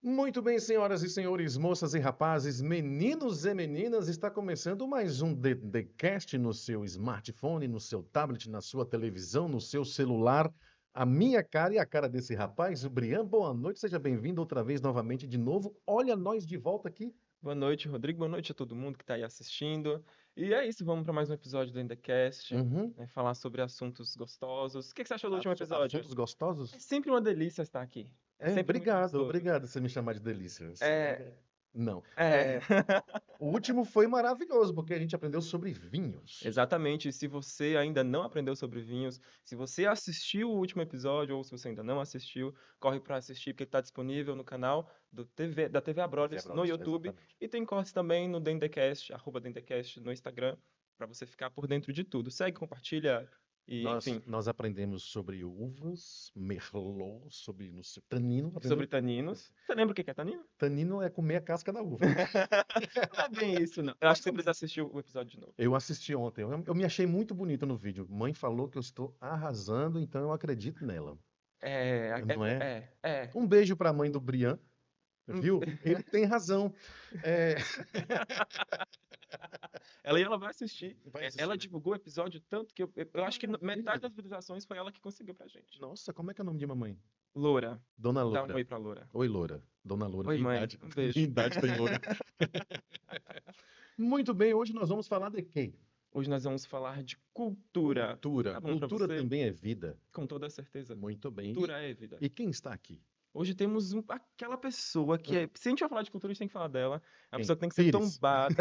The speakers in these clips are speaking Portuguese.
Muito bem, senhoras e senhores, moças e rapazes, meninos e meninas, está começando mais um DDCast no seu smartphone, no seu tablet, na sua televisão, no seu celular. A minha cara e a cara desse rapaz, o Brian, boa noite, seja bem-vindo outra vez, novamente, de novo. Olha nós de volta aqui. Boa noite, Rodrigo. Boa noite a todo mundo que está aí assistindo. E é isso, vamos para mais um episódio do Endecast, Uhum. falar sobre assuntos gostosos. O que você achou do último episódio? Assuntos gostosos? É sempre uma delícia estar aqui. É sempre muito Obrigado, gostoso. obrigado por você me chamar de delícias. É, Não. é. O último foi maravilhoso, porque a gente aprendeu sobre vinhos. Exatamente. E se você ainda não aprendeu sobre vinhos, se você assistiu o último episódio ou se você ainda não assistiu, corre para assistir porque está disponível no canal da TV Abrodes no YouTube Exatamente. e tem cortes também no Dendecast, @Dendecast no Instagram, para você ficar por dentro de tudo. Segue, compartilha e, Nós, enfim, nós aprendemos sobre uvas, merlot, sobre no seu, tanino. sobre taninos. Você lembra o que é tanino? Tanino é comer a casca da uva. Não é bem isso, não. Eu acho que você precisa assistir o episódio de novo. Eu assisti ontem, eu me achei muito bonito no vídeo. Mãe falou que eu estou arrasando, então eu acredito nela. Não é? É. Um beijo para a mãe do Brian, viu? Ele tem razão. É, Ela vai assistir. vai assistir, Ela né? divulgou o episódio tanto que eu acho que metade das visualizações foi ela que conseguiu pra gente. Nossa, como é que é o nome de mamãe? Loura. Dona Dá um Loura. oi pra Loura. Oi, Loura. Dona Loura. Oi, Minha mãe. idade, Um minha beijo. idade tem Loura. Muito bem, hoje nós vamos falar de quê? Hoje nós vamos falar de cultura. Cultura. Tá bom pra Cultura você? também é vida. Com toda certeza. Muito bem. Cultura é vida. E quem está aqui? Hoje temos aquela pessoa que é. Se a gente vai falar de cultura, a gente tem que falar dela. É uma Quem? pessoa que tem que ser Pires. tombada.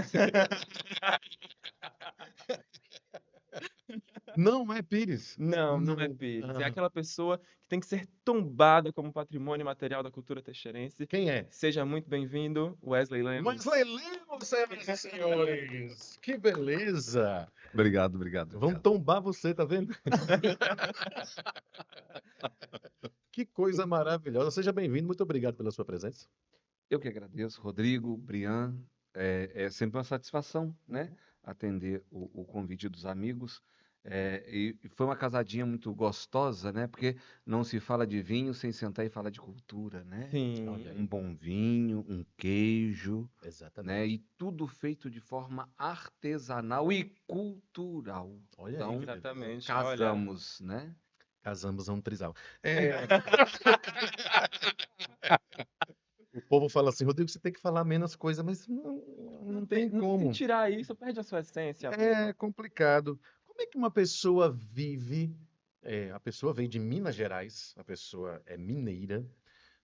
Não é Pires. Não, não é Não. Pires. É Ah, aquela pessoa que tem que ser tombada como patrimônio material da cultura teixeirense. quem é? Seja muito bem-vindo, Wesley Mas Lemos. Lemos, senhoras e senhores. Que beleza. Obrigado, obrigado, Vamos obrigado. tombar você, tá vendo? Que coisa maravilhosa. Seja bem-vindo. Muito obrigado pela sua presença. Eu que agradeço, Rodrigo, Brian. É sempre uma satisfação, né? Atender o convite dos amigos. E foi uma casadinha muito gostosa, né? Porque não se fala de vinho sem sentar e falar de cultura, né? Olha Sim. aí. Um bom vinho, um queijo, né? Exatamente. E tudo feito de forma artesanal e cultural. Olha aí. Então, que beleza. Exatamente. Olha. casamos, né? Casamos a um trisal. O povo fala assim, Rodrigo, você tem que falar menos coisa, mas não tem como. Se tirar isso, perde a sua essência. É complicado. Como é que uma pessoa vive? A pessoa vem de Minas Gerais, a pessoa é mineira,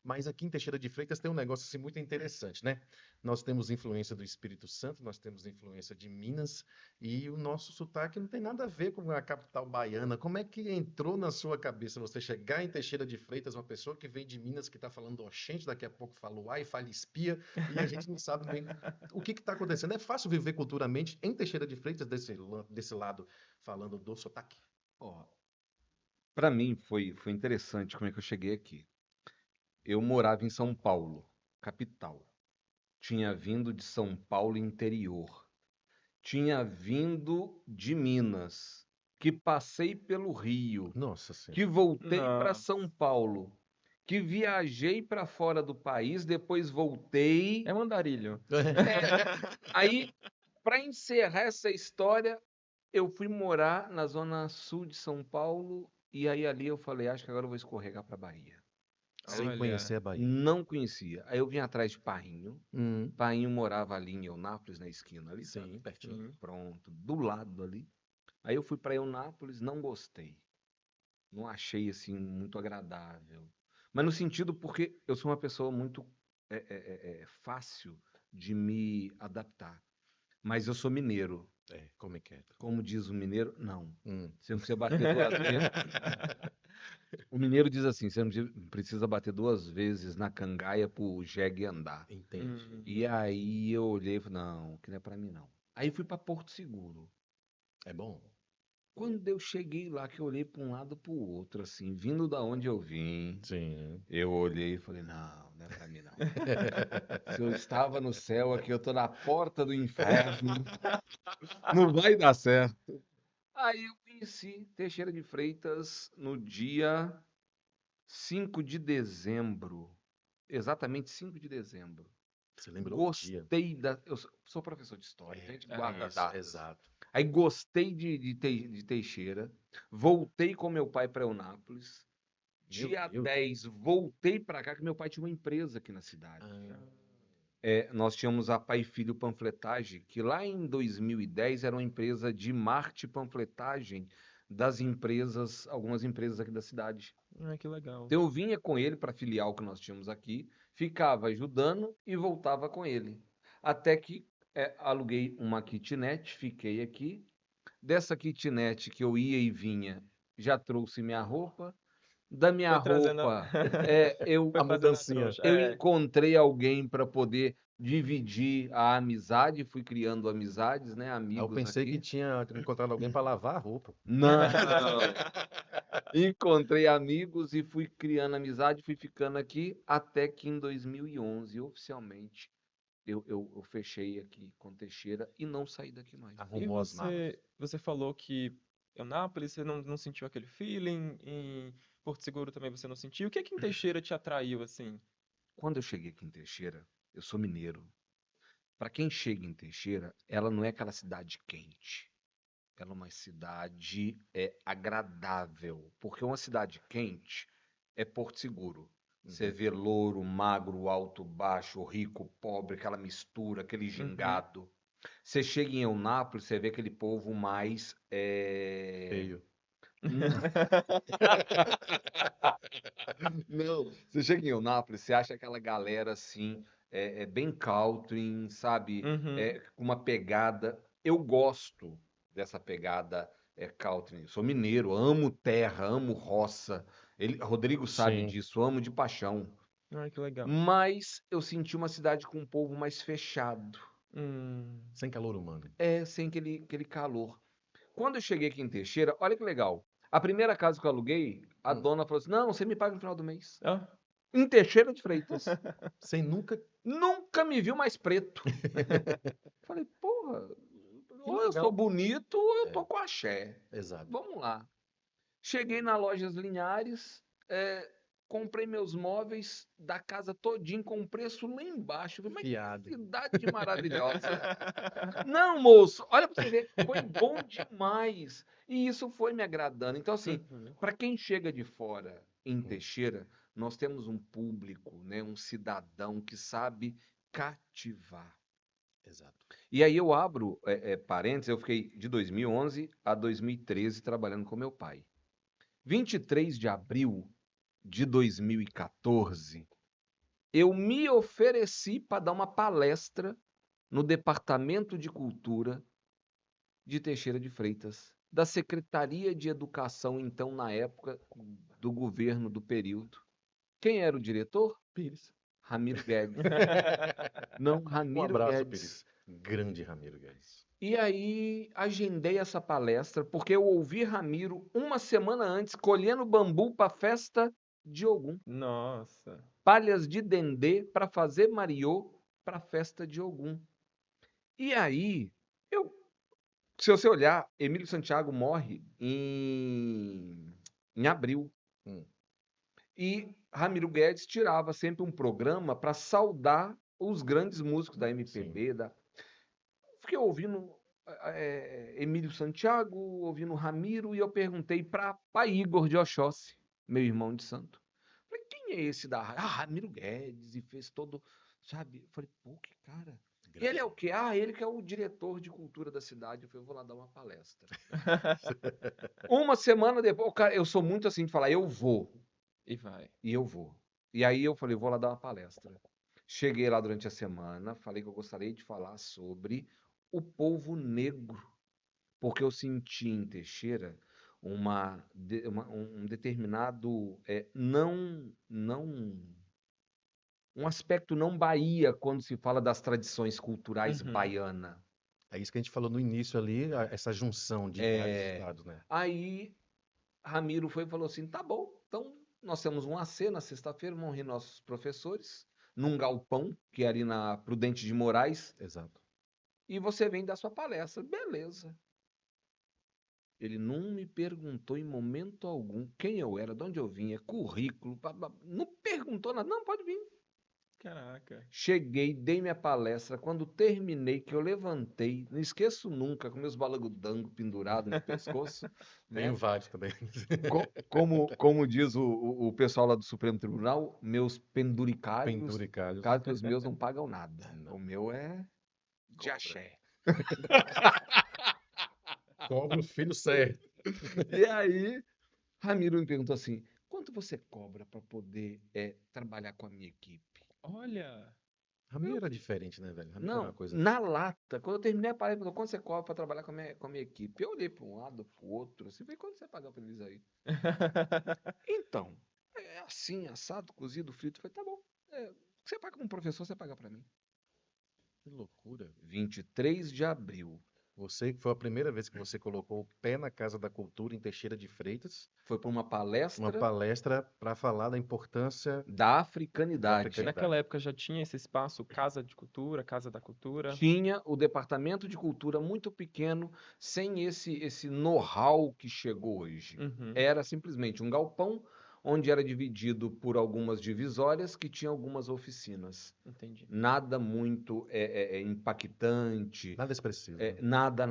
mas aqui em Teixeira de Freitas tem um negócio assim muito interessante, né? Nós temos influência do Espírito Santo, nós temos influência de Minas, e o nosso sotaque não tem nada a ver com a capital baiana. Como é que entrou na sua cabeça você chegar em Teixeira de Freitas, uma pessoa que vem de Minas, que está falando oxente, daqui a pouco fala uai, fala espia, e a gente não sabe bem o que está acontecendo. É fácil viver culturalmente em Teixeira de Freitas, desse lado, falando do sotaque? Ó, para mim foi interessante como é que eu cheguei aqui. Eu morava em São Paulo, capital. Tinha vindo de São Paulo interior. Tinha vindo de Minas, que passei pelo Rio, Nossa que Senhora. voltei para Não. São Paulo, que viajei para fora do país, depois voltei. É um andarilho. Aí, para encerrar essa história, eu fui morar na zona sul de São Paulo e aí ali eu falei, acho que agora eu vou escorregar para Bahia. Sem Olha. conhecer a Bahia. Não conhecia. Aí eu vim atrás de Painho. Hum, Painho morava ali em Eunápolis, na esquina ali, sim, sabe? pertinho. Sim. Pronto, do lado ali. Aí eu fui para Eunápolis, não gostei. Não achei assim muito agradável. Mas no sentido porque eu sou uma pessoa muito fácil de me adaptar. Mas eu sou mineiro. Como é que é? Como diz o mineiro, não. Hum. Você não precisa bater duas vezes. O mineiro diz assim: você não precisa bater duas vezes na cangaia pro jegue andar. Entendi. E aí eu olhei e falei: não, que não é pra mim não. Aí fui pra Porto Seguro. É bom? Quando eu cheguei lá, que eu olhei pra um lado pro outro, assim, vindo da onde eu vim, Sim. eu olhei e falei: não é pra mim não. Se eu estava no céu, aqui eu tô na porta do inferno. Não vai dar certo. Aí eu conheci Teixeira de Freitas no dia 5 de dezembro. exatamente 5 de dezembro. Você lembrou o dia? Gostei da. Eu sou professor de história, a gente guarda Isso, datas. exato. Aí gostei de Teixeira, voltei com meu pai para Eunápolis. Meu Dia Deus. 10, voltei para cá, que meu pai tinha uma empresa aqui na cidade. Ah, Nós tínhamos a Pai e Filho Panfletagem, que lá em 2010 era uma empresa de marketing e panfletagem das empresas, algumas empresas aqui da cidade. Que legal. Então eu vinha com ele para a filial que nós tínhamos aqui, ficava ajudando e voltava com ele. Até que aluguei uma kitnet, fiquei aqui. Dessa kitnet que eu ia e vinha, já trouxe minha roupa. Da minha Foi trazendo roupa, eu, foi A fazendo a mudancinha. trouxa. eu encontrei alguém para poder dividir a amizade, fui criando amizades, né, Eu amigos pensei que aqui. tinha encontrado alguém para lavar a roupa. Não, encontrei amigos e fui criando amizade, fui ficando aqui, até que em 2011, oficialmente, eu fechei aqui com Teixeira e não saí daqui mais. E Arrumou as malas. você falou que Eunápolis você não sentiu aquele feeling, em Porto Seguro também você não sentiu. O que é que em Teixeira te atraiu assim? Quando eu cheguei aqui em Teixeira, eu sou mineiro. Para quem chega em Teixeira, ela não é aquela cidade quente. Ela é uma cidade agradável, porque uma cidade quente é Porto Seguro. Você Uhum. vê louro, magro, alto, baixo, rico, pobre, aquela mistura, aquele gingado. Você chega em Eunápolis, você vê aquele povo mais Feio. Não, você chega em Eunápolis, você acha aquela galera assim, bem country, sabe? Uhum. Com uma pegada. Eu gosto dessa pegada country. Sou mineiro, amo terra, amo roça. Rodrigo sabe Sim. disso, amo de paixão. Que legal. Mas eu senti uma cidade com um povo mais fechado, Sem calor humano. sem aquele calor. Quando eu cheguei aqui em Teixeira, olha que legal. A primeira casa que eu aluguei, a Hum. dona falou assim: não, você me paga no final do mês. Ah, Em Teixeira de Freitas. Sem nunca. Nunca me viu mais preto. Falei, porra, Que ou eu sou legal. bonito ou eu É. tô com axé. Exato. Vamos lá. Cheguei na Lojas Linhares, comprei meus móveis da casa todinho com um preço lá embaixo. Falei, mas Fiado. que cidade maravilhosa. Não, moço, olha pra você ver, foi bom demais. E isso foi me agradando. Então, assim, Uhum. para quem chega de fora em Hum. Teixeira, nós temos um público, né, um cidadão que sabe cativar. Exato. E aí eu abro parênteses, eu fiquei de 2011 a 2013 trabalhando com meu pai. 23 de abril de 2014, eu me ofereci para dar uma palestra no Departamento de Cultura de Teixeira de Freitas, da Secretaria de Educação, então, na época do governo do período. Quem era o diretor? Pires. Ramiro Guedes. Não, Um Ramiro abraço, Guedes. Pires. Grande Ramiro Guedes. E aí agendei essa palestra porque eu ouvi Ramiro uma semana antes colhendo bambu para a festa de Ogum. Nossa. Palhas de dendê para fazer mariô para a festa de Ogum. E aí, se você olhar, Emílio Santiago morre em abril. Hum. E Ramiro Guedes tirava sempre um programa para saudar os grandes músicos da MPB. Fiquei ouvindo Emílio Santiago, ouvindo Ramiro, e eu perguntei para Igor de Oxóssi, meu irmão de santo. Falei, quem é esse da rádio? Ah, Ramiro Guedes, e fez todo, sabe? Eu falei, pô, que cara. E ele é o quê? Ah, ele que é o diretor de cultura da cidade. Eu falei, eu vou lá dar uma palestra. Uma semana depois, cara, eu sou muito assim de falar, eu vou. E vai. E eu vou. E aí eu falei, vou lá dar uma palestra. Cheguei lá durante a semana, falei que eu gostaria de falar sobre o povo negro, porque eu senti em Teixeira um determinado um aspecto não Bahia quando se fala das tradições culturais Uhum. baiana. É isso que a gente falou no início ali, essa junção de vários estados, né? Aí Ramiro foi e falou assim, tá bom, então nós temos um AC na sexta-feira, vão reunir nossos professores num galpão, que é ali na Prudente de Moraes, Exato. e você vem dar sua palestra. Beleza. Ele não me perguntou em momento algum quem eu era, de onde eu vinha, currículo, não perguntou nada. Não, pode vir. Caraca. Cheguei, dei minha palestra. Quando terminei, que eu levantei, não esqueço nunca, com meus balangudangos pendurados no pescoço, né? Tenho vários também. Como diz o pessoal lá do Supremo Tribunal, meus penduricalhos, Penduricalhos. caso os meus não pagam nada. Não. O meu é de Cobra. axé. Cobra o filho certo. E aí, Ramiro me perguntou assim: quanto você cobra para poder trabalhar com a minha equipe? Olha. Ramiro era diferente, né, velho? Ramiro era Não, uma coisa. na lata. Quando eu terminei a palestra, ele falou: quanto você cobra para trabalhar com a minha equipe? Eu olhei para um lado, para o outro, assim, falei: quanto você paga para eles aí? Então, é assim, assado, cozido, frito. Eu falei: tá bom. Você paga como professor, você paga para mim. Que loucura. 23 de abril. Você foi a primeira vez que você colocou o pé na Casa da Cultura em Teixeira de Freitas, Foi para uma uma palestra palestra para falar da importância da africanidade. africanidade. Naquela época já tinha esse espaço, Casa de Cultura, Casa da Cultura. Tinha o departamento de cultura muito pequeno, sem esse know-how que chegou hoje. Uhum. Era simplesmente um galpão onde era dividido por algumas divisórias que tinha algumas oficinas. Entendi. Nada muito impactante, Nada expressivo. nada,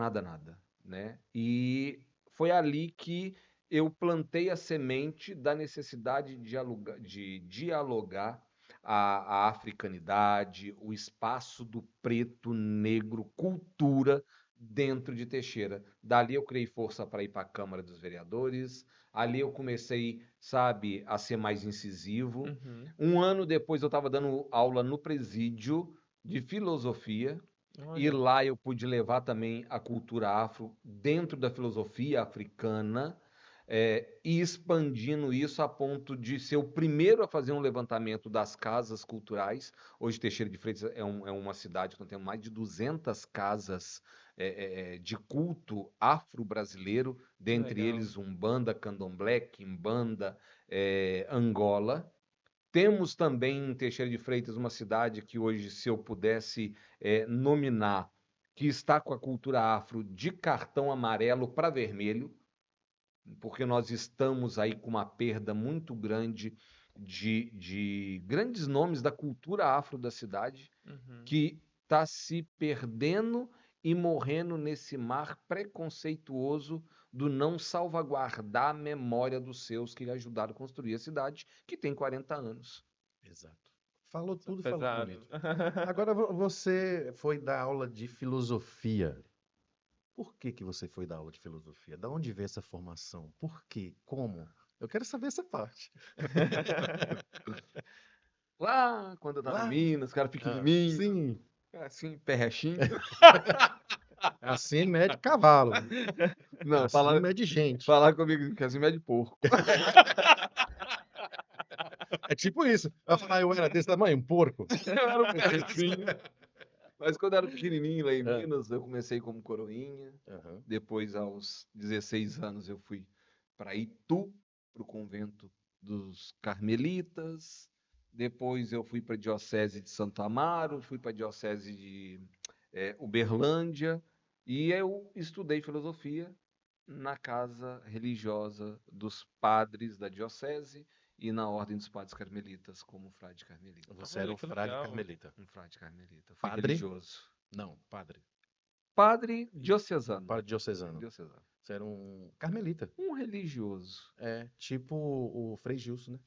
né? E foi ali que eu plantei a semente da necessidade de dialogar a africanidade, o espaço do preto, negro, cultura dentro de Teixeira. Dali eu criei força para ir para a Câmara dos Vereadores. Ali eu comecei, sabe, a ser mais incisivo. Uhum. Um ano depois eu estava dando aula no presídio de filosofia. E Olha. lá eu pude levar também a cultura afro dentro da filosofia africana, e expandindo isso a ponto de ser o primeiro a fazer um levantamento das casas culturais. Hoje Teixeira de Freitas é uma cidade que tem mais de 200 casas de culto afro-brasileiro, dentre legal. eles Umbanda, Candomblé, Quimbanda, Angola. Temos também em Teixeira de Freitas uma cidade que hoje, se eu pudesse nominar, que está com a cultura afro de cartão amarelo para vermelho, porque nós estamos aí com uma perda muito grande de grandes nomes da cultura afro da cidade, Uhum. que está se perdendo e morrendo nesse mar preconceituoso do não salvaguardar a memória dos seus que ajudaram a construir a cidade, que tem 40 anos. Exato. Falou tudo, falou Pesado. bonito. Agora você foi dar aula de filosofia. Por que que você foi dar aula de filosofia? Da onde veio essa formação? Por quê? Como? Eu quero saber essa parte. Lá, quando eu tava em Lá? Minas, os caras Ah, pequenininhos, sim. assim, pé retinho. Assim mede cavalo. Não, Assim mede gente. falar comigo que assim mede porco. É tipo isso. Vai falar, eu era desse tamanho, um porco. Eu era um pé retinho. Mas quando eu era pequenininho lá em Ah. Minas, eu comecei como coroinha. Aham. Depois, aos 16 anos, eu fui para Itu, para o convento dos Carmelitas. Depois eu fui para a Diocese de Santo Amaro, fui para a Diocese de Uberlândia. E eu estudei filosofia na casa religiosa dos padres da Diocese e na Ordem dos Padres Carmelitas, como frade carmelita. Você Olha, era um que frade legal. carmelita. Um frade carmelita. Fui Padre? religioso. Não, padre. Padre diocesano. Padre diocesano. Diocesano. Você era um carmelita. Um religioso. É, tipo o Frei Gilson, né?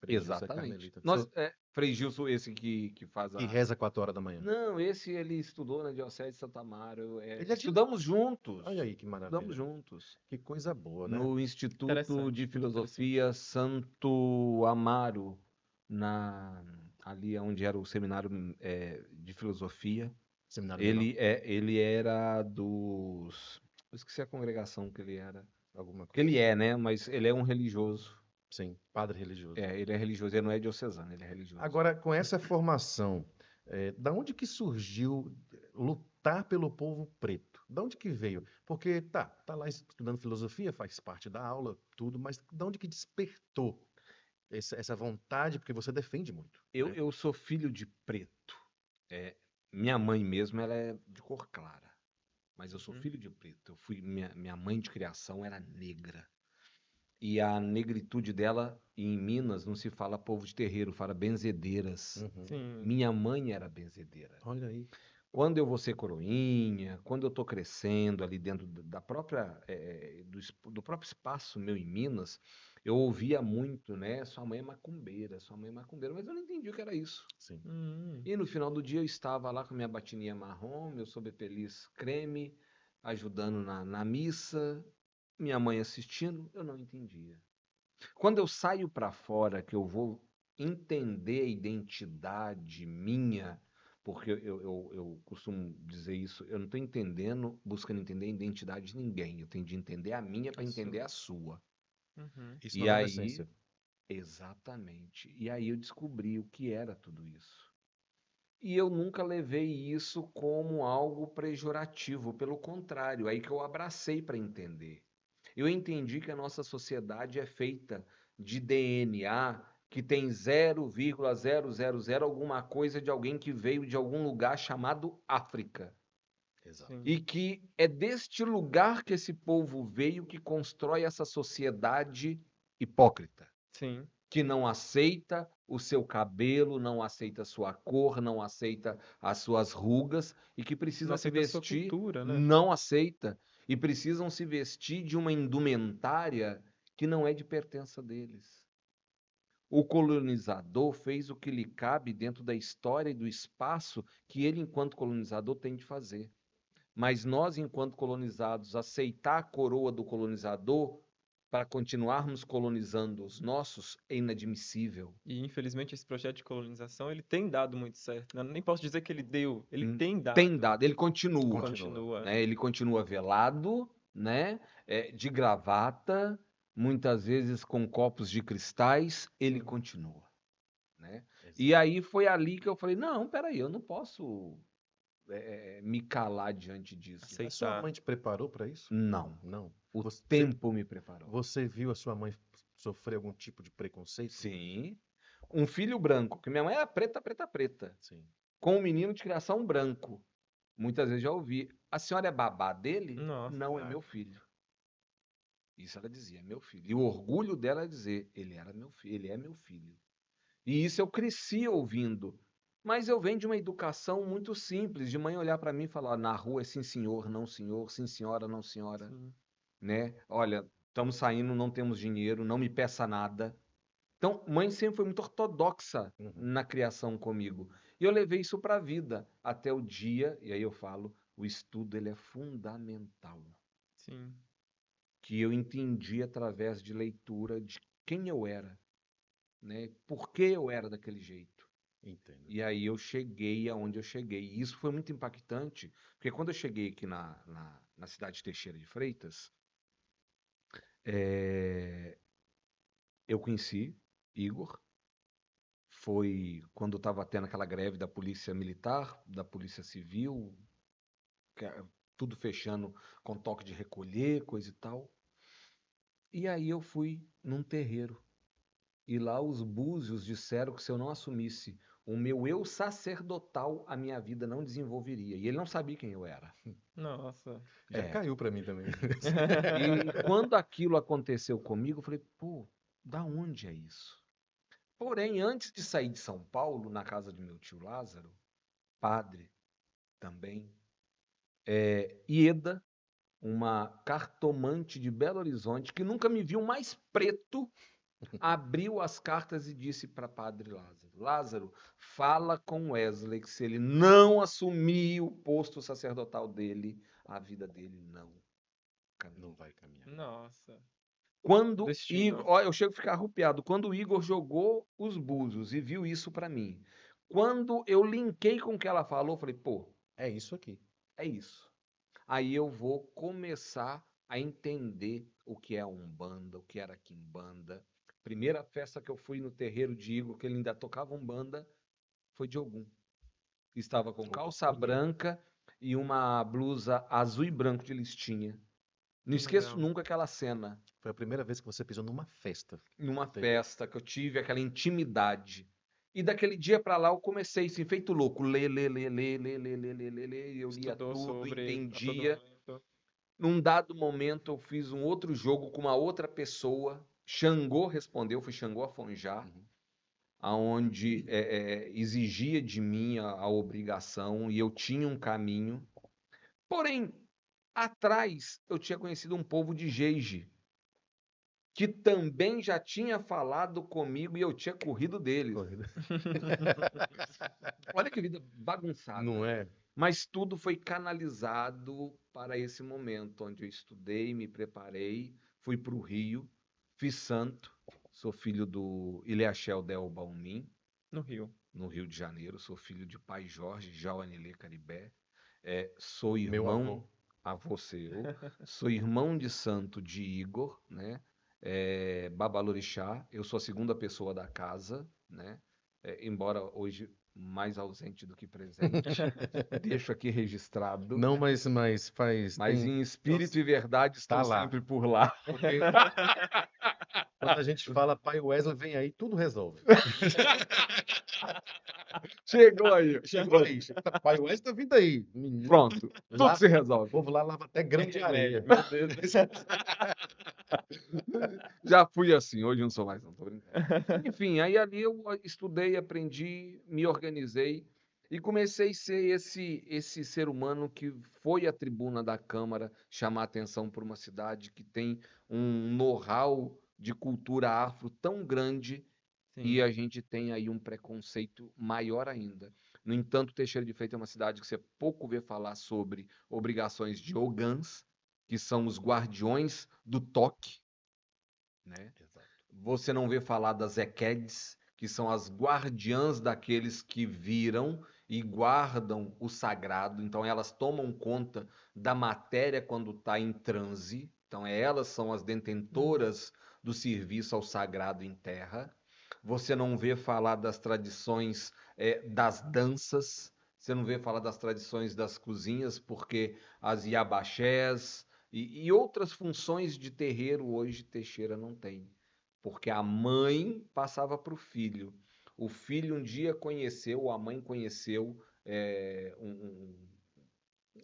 Frei Gilson é Exatamente. carmelita. Frei Gilson, esse que faz Que a... reza 4 horas da manhã. Não, esse ele estudou na Diocese de Santo Amaro. Ele é de- Estudamos juntos. Olha aí que Estudamos maravilha. juntos. Que coisa boa, né? No Instituto Interessante, de muito Filosofia Santo Amaro, ali onde era o seminário de filosofia. Seminário menor. Ele era dos... Eu esqueci a congregação que ele era. Alguma Que coisa. ele né? Mas ele é um religioso. Sim, padre religioso. Ele é religioso, ele não é diocesano, ele é religioso. Agora, com essa formação, da onde que surgiu lutar pelo povo preto? Da onde que veio? Porque tá lá estudando filosofia, faz parte da aula, tudo, mas da onde que despertou essa vontade? Porque você defende muito. né? Eu sou filho de preto. Minha mãe mesmo, ela é de cor clara. Mas eu sou filho de preto. Minha mãe de criação era negra. E a negritude dela, em Minas, não se fala povo de terreiro, fala benzedeiras. Uhum. Sim. Minha mãe era benzedeira. Olha aí. Quando eu vou ser coroinha, quando eu estou crescendo ali dentro do próprio espaço meu em Minas, eu ouvia muito, né? Sua mãe é macumbeira, sua mãe é macumbeira, mas eu não entendi o que era isso. Sim. E no final do dia eu estava lá com minha batininha marrom, meu sobrepeliz creme, ajudando na missa, minha mãe assistindo, eu não entendia. Quando eu saio para fora, que eu vou entender a identidade minha, porque eu costumo dizer isso, eu não estou buscando entender a identidade de ninguém, eu tenho de entender a minha para A entender sua. a sua. Uhum. Isso E na aí, adolescência. exatamente, e aí eu descobri o que era tudo isso. E eu nunca levei isso como algo pejorativo, pelo contrário, aí que eu abracei para entender. Eu entendi que a nossa sociedade é feita de DNA que tem 0,000 alguma coisa de alguém que veio de algum lugar chamado África. Exato. Sim. E que é deste lugar que esse povo veio que constrói essa sociedade hipócrita, Sim. que não aceita o seu cabelo, não aceita a sua cor, não aceita as suas rugas e que Não precisam se aceita a sua vestir, cultura, né? não aceita, e precisam se vestir de uma indumentária que não é de pertença deles. O colonizador fez o que lhe cabe dentro da história e do espaço que ele, enquanto colonizador, tem de fazer. Mas nós, enquanto colonizados, aceitar a coroa do colonizador para continuarmos colonizando os nossos é inadmissível. E infelizmente esse projeto de colonização ele tem dado muito certo, né? Nem posso dizer que ele deu, ele tem Tem dado. dado, ele continua, Continua. né? Ele continua velado, né? De gravata, muitas vezes com copos de cristais, ele Sim. continua, né? Exato. E aí foi ali que eu falei, não, peraí, eu não posso me calar diante disso. Aceitar. A sua mãe te preparou para isso? Não, Não. o Você, tempo me preparou. você viu a sua mãe sofrer algum tipo de preconceito? Sim, um filho branco, que minha mãe era preta, preta, preta, Sim. com um menino de criação branco. Muitas vezes já ouvi, a senhora é babá dele? Nossa. Não, é meu filho. Isso ela dizia, é meu filho. E o orgulho dela é dizer, ele era meu filho, ele é meu filho. E isso eu cresci ouvindo. Mas eu venho de uma educação muito simples, de mãe olhar para mim e falar, na rua é sim senhor, não senhor, sim senhora, não senhora, Sim. né? Olha, estamos saindo, não temos dinheiro, não me peça nada. Então, mãe sempre foi muito ortodoxa Uhum. na criação comigo. E eu levei isso para a vida, até o dia, e aí eu falo, o estudo ele é fundamental. Sim. Que eu entendi através de leitura de quem eu era, né? Por que eu era daquele jeito. Entendo. E aí eu cheguei aonde eu cheguei. E isso foi muito impactante, porque quando eu cheguei aqui na cidade de Teixeira de Freitas, eu conheci Igor. Foi quando estava tendo aquela greve da polícia militar, da polícia civil, tudo fechando com toque de recolher, coisa e tal. E aí eu fui num terreiro. E lá os búzios disseram que se eu não assumisse o meu eu sacerdotal, a minha vida não desenvolveria. E ele não sabia quem eu era. Nossa. Já caiu para mim também. E quando aquilo aconteceu comigo, eu falei, pô, da onde é isso? Porém, antes de sair de São Paulo, na casa de meu tio Lázaro, padre também, Ieda, uma cartomante de Belo Horizonte, que nunca me viu mais preto, abriu as cartas e disse para Padre Lázaro, Lázaro, fala com Wesley que se ele não assumir o posto sacerdotal dele, a vida dele não caminha. Não vai caminhar. Nossa. Quando Destino. Igor, ó, eu chego a ficar arrupiado, quando o Igor jogou os búzios e viu isso para mim, quando eu linkei com o que ela falou, eu falei, pô, É isso aqui. é isso. Aí eu vou começar a entender o que é a Umbanda, o que era Quimbanda. Primeira festa que eu fui no terreiro de Igor, que ele ainda tocava Umbanda, foi de Ogum. Estava com calça Olha. branca e uma blusa azul e branco de listinha. Não Que esqueço legal. nunca aquela cena. Foi a primeira vez que você pisou numa festa. Numa Terreiro. festa que eu tive aquela intimidade. E daquele dia para lá eu comecei assim, feito louco, ler, e eu lia Estudou tudo, sobre entendia. aprofundamento. Num dado momento eu fiz um outro jogo com uma outra pessoa Xangô respondeu, foi Xangô Afonjá, Uhum. aonde exigia de mim a obrigação e eu tinha um caminho. Porém, atrás eu tinha conhecido um povo de Jeje, que também já tinha falado comigo e eu tinha corrido deles. Corrida. Olha que vida bagunçada. Não é? Mas tudo foi canalizado para esse momento, onde eu estudei, me preparei, fui para o Rio, fiz santo, sou filho do Ilhéachel Del Baumim, No Rio. no Rio de Janeiro, sou filho de pai Jorge, Jauanilê Caribé, sou Meu avô. avô seu, sou irmão de santo de Igor, né? Babalorixá, eu sou a segunda pessoa da casa, né? Embora hoje mais ausente do que presente, deixo aqui registrado, Não, mas faz. mas Tem. em espírito e verdade Tá estou lá. sempre por lá. Porque quando a gente fala pai Wesley, vem aí, tudo resolve. Chegou aí. Chegou aí. Pai Wesley tá vindo aí. Menino. Pronto, tudo Lá, se o resolve. povo lá lava até grão de areia. Meu Deus. Já fui assim, hoje não sou mais, não, tô brincando. Enfim, aí ali eu estudei, aprendi, me organizei e comecei a ser esse ser humano que foi à tribuna da Câmara chamar atenção por uma cidade que tem um know-how de cultura afro tão grande e Sim. a gente tem aí um preconceito maior ainda. No entanto, Teixeira de Freitas é uma cidade que você pouco vê falar sobre obrigações de Ogãs, que são os guardiões do toque, né? Exato. Você não vê falar das Equedes, que são as guardiãs daqueles que viram e guardam o sagrado. Então elas tomam conta da matéria quando está em transe. Então elas são as detentoras do serviço ao sagrado em terra. Você não vê falar das tradições das danças. Você não vê falar das tradições das cozinhas, porque as iabaxés e outras funções de terreiro hoje Teixeira não tem. Porque a mãe passava para o filho. O filho um dia conheceu, ou a mãe conheceu um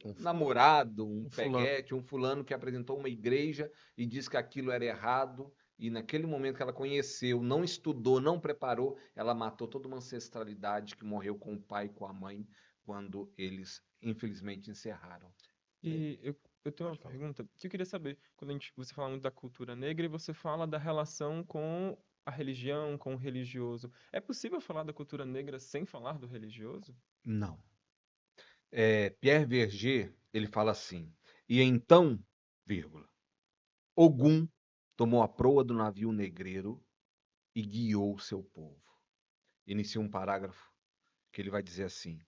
Um namorado, um fulano. peguete, um fulano que apresentou uma igreja e disse que aquilo era errado. E naquele momento que ela conheceu, não estudou, não preparou, ela matou toda uma ancestralidade que morreu com o pai e com a mãe quando eles, infelizmente, encerraram. E eu tenho uma Pode falar. pergunta que eu queria saber. Você fala muito da cultura negra e você fala da relação com a religião, com o religioso. É possível falar da cultura negra sem falar do religioso? Não. Pierre Verger, ele fala assim, e então, vírgula, Ogum tomou a proa do navio negreiro e guiou o seu povo. Inicia um parágrafo que ele vai dizer assim,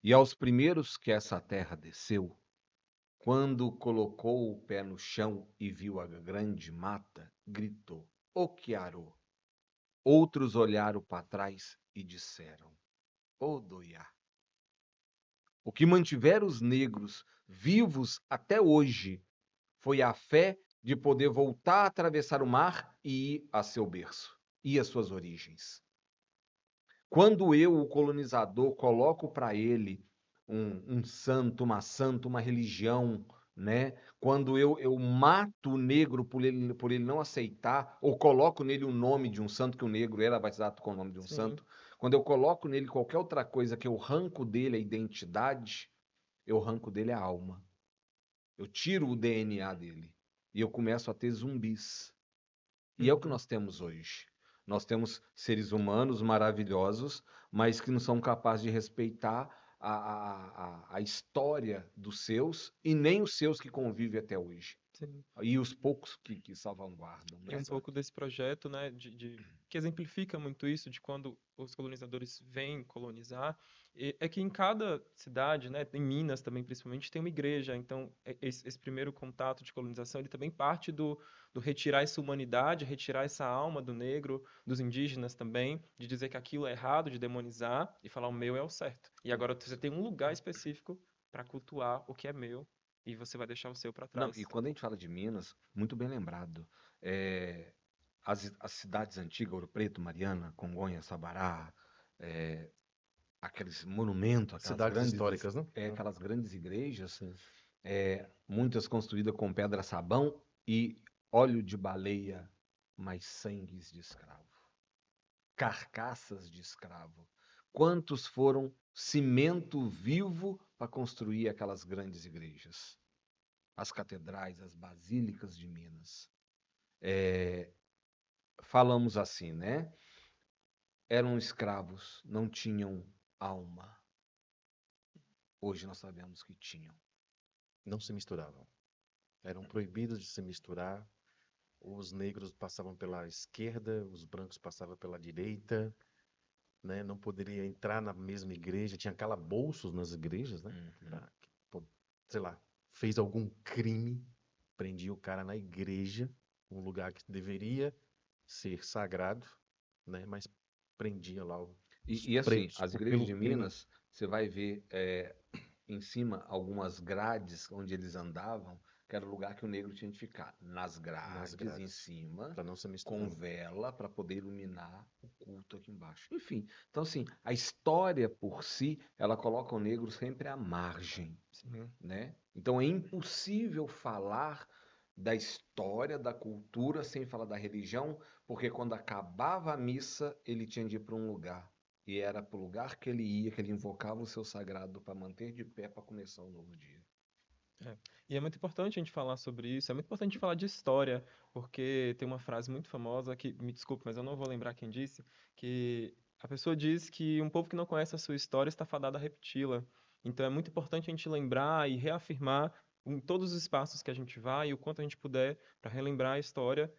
e aos primeiros que essa terra desceu, quando colocou o pé no chão e viu a grande mata, gritou, Okiarô. Outros olharam para trás e disseram, Odoiá. O que mantiveram os negros vivos até hoje foi a fé de poder voltar a atravessar o mar e ir a seu berço, e às suas origens. Quando eu, o colonizador, coloco para ele um santo, uma santa, uma religião, né? Quando eu mato o negro por ele não aceitar, ou coloco nele o nome de um santo, que o negro era batizado com o nome de um Sim. santo, quando eu coloco nele qualquer outra coisa que eu arranco dele a identidade, eu arranco dele a alma. Eu tiro o DNA dele. E eu começo a ter zumbis. E é o que nós temos hoje. Nós temos seres humanos maravilhosos, mas que não são capazes de respeitar a história dos seus e nem os seus que convivem até hoje. Sim. E os poucos que salvaguardam. E um pouco desse projeto, né, que exemplifica muito isso, de quando os colonizadores vêm colonizar, é que em cada cidade, né, em Minas também principalmente, tem uma igreja. Então, esse primeiro contato de colonização, ele também parte do retirar essa humanidade, retirar essa alma do negro, dos indígenas também, de dizer que aquilo é errado, de demonizar e falar o meu é o certo. E agora você tem um lugar específico para cultuar o que é meu e você vai deixar o seu para Não, trás. e quando a gente fala de Minas, muito bem lembrado, as cidades antigas, Ouro Preto, Mariana, Congonha, Sabará, aqueles monumentos, Cidades históricas, né? aquelas grandes igrejas, muitas construídas com pedra sabão e óleo de baleia mas sangues de escravo, carcaças de escravo. Quantos foram cimento vivo para construir aquelas grandes igrejas, as catedrais, as basílicas de Minas? Falamos assim, né? Eram escravos, não tinham alma. Hoje nós sabemos que tinham. Não se misturavam. Eram proibidos de se misturar. Os negros passavam pela esquerda, os brancos passavam pela direita, né? Não poderia entrar na mesma igreja. Tinha calabouços nas igrejas, né? Sei lá, fez algum crime, prendia o cara na igreja, um lugar que deveria ser sagrado, né? Mas prendia lá os E assim, pretos as igrejas pelo de crime. Minas, você vai ver em cima algumas grades onde eles andavam, que era o lugar que o negro tinha de ficar. Nas Nas grades, em grades, cima, para não se com misturar. vela, para poder iluminar o culto aqui embaixo. Enfim, então assim, a história por si, ela coloca o negro sempre à margem, Sim. né? Então é impossível falar da história, da cultura, sem falar da religião, porque quando acabava a missa, ele tinha de ir para um lugar. E era para o lugar que ele ia, que ele invocava o seu sagrado para manter de pé para começar um novo dia. É. E é muito importante a gente falar sobre isso, é muito importante a gente falar de história, porque tem uma frase muito famosa que, me desculpe, mas eu não vou lembrar quem disse, que a pessoa diz que um povo que não conhece a sua história está fadado a repeti-la. Então é muito importante a gente lembrar e reafirmar em todos os espaços que a gente vai e o quanto a gente puder para relembrar a história,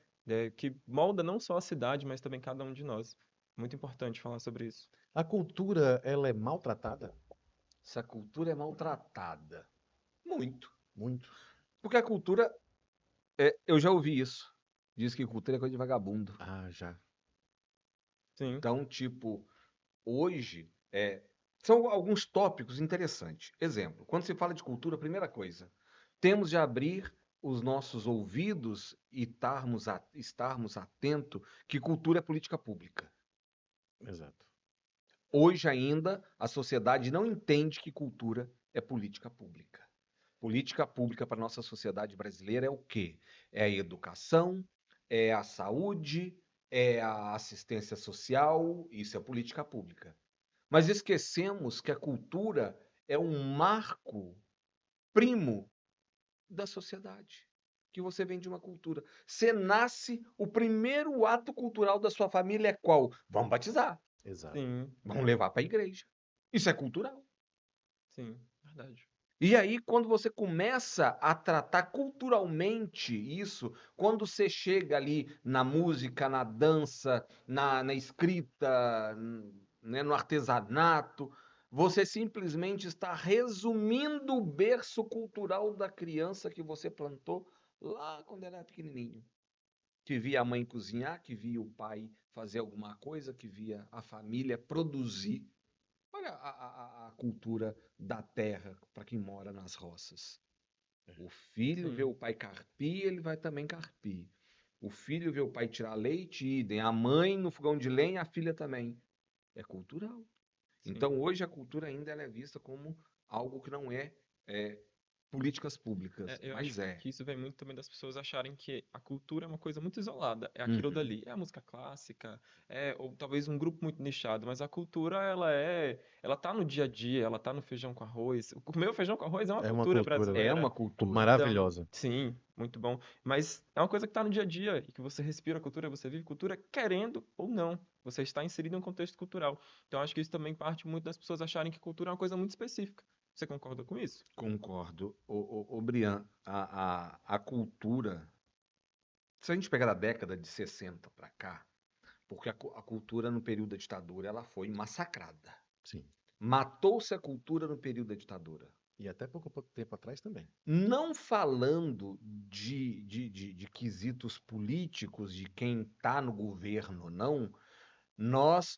que molda não só a cidade, mas também cada um de nós. Muito importante falar sobre isso. A cultura, ela é maltratada? Essa cultura é maltratada. Muito. Muito. Porque a cultura, eu já ouvi isso. Diz que cultura é coisa de vagabundo. Ah, já. Sim, Então, tipo, hoje, são alguns tópicos interessantes. Exemplo, quando se fala de cultura, a primeira coisa, temos de abrir os nossos ouvidos e estarmos atentos que cultura é política pública. Exato. Hoje ainda, a sociedade não entende que cultura é política pública. Política pública para a nossa sociedade brasileira é o quê? É a educação, é a saúde, é a assistência social, isso é política pública. Mas esquecemos que a cultura é um marco primo da sociedade. Que você vem de uma cultura. Você nasce, o primeiro ato cultural da sua família é qual? Vamos batizar, Exato. sim, vamos levar para a igreja. Isso é cultural. sim, verdade. E aí, quando você começa a tratar culturalmente isso, quando você chega ali na música, na dança, na escrita, né, no artesanato, você simplesmente está resumindo o berço cultural da criança que você plantou lá quando era pequenininho. Que via a mãe cozinhar, que via o pai fazer alguma coisa, que via a família produzir. Olha a cultura da terra para quem mora nas roças. O filho vê Sim. o pai carpir, ele vai também carpir. O filho vê o pai tirar leite, idem. A mãe no fogão de lenha, a filha também. É cultural. Sim. Então hoje a cultura ainda ela é vista como algo que não é políticas públicas, Eu acho mas é. que isso vem muito também das pessoas acharem que a cultura é uma coisa muito isolada, é aquilo Uhum. dali, é a música clássica, ou talvez um grupo muito nichado, mas a cultura ela tá no dia a dia, ela tá no feijão com arroz. O meu feijão com arroz é uma É uma cultura cultura É brasileira. uma cultura. Então, maravilhosa. sim, muito bom, mas é uma coisa que tá no dia a dia e que você respira a cultura, você vive cultura querendo ou não. Você está inserido em um contexto cultural. Então, acho que isso também parte muito das pessoas acharem que cultura é uma coisa muito específica. Você concorda com isso? Concordo. Ô, Brian, a cultura, se a gente pegar da década de 60 para cá, porque a cultura no período da ditadura ela foi massacrada. Sim. Matou-se a cultura no período da ditadura. E até pouco tempo atrás também. Não falando de quesitos políticos, de quem está no governo ou não, nós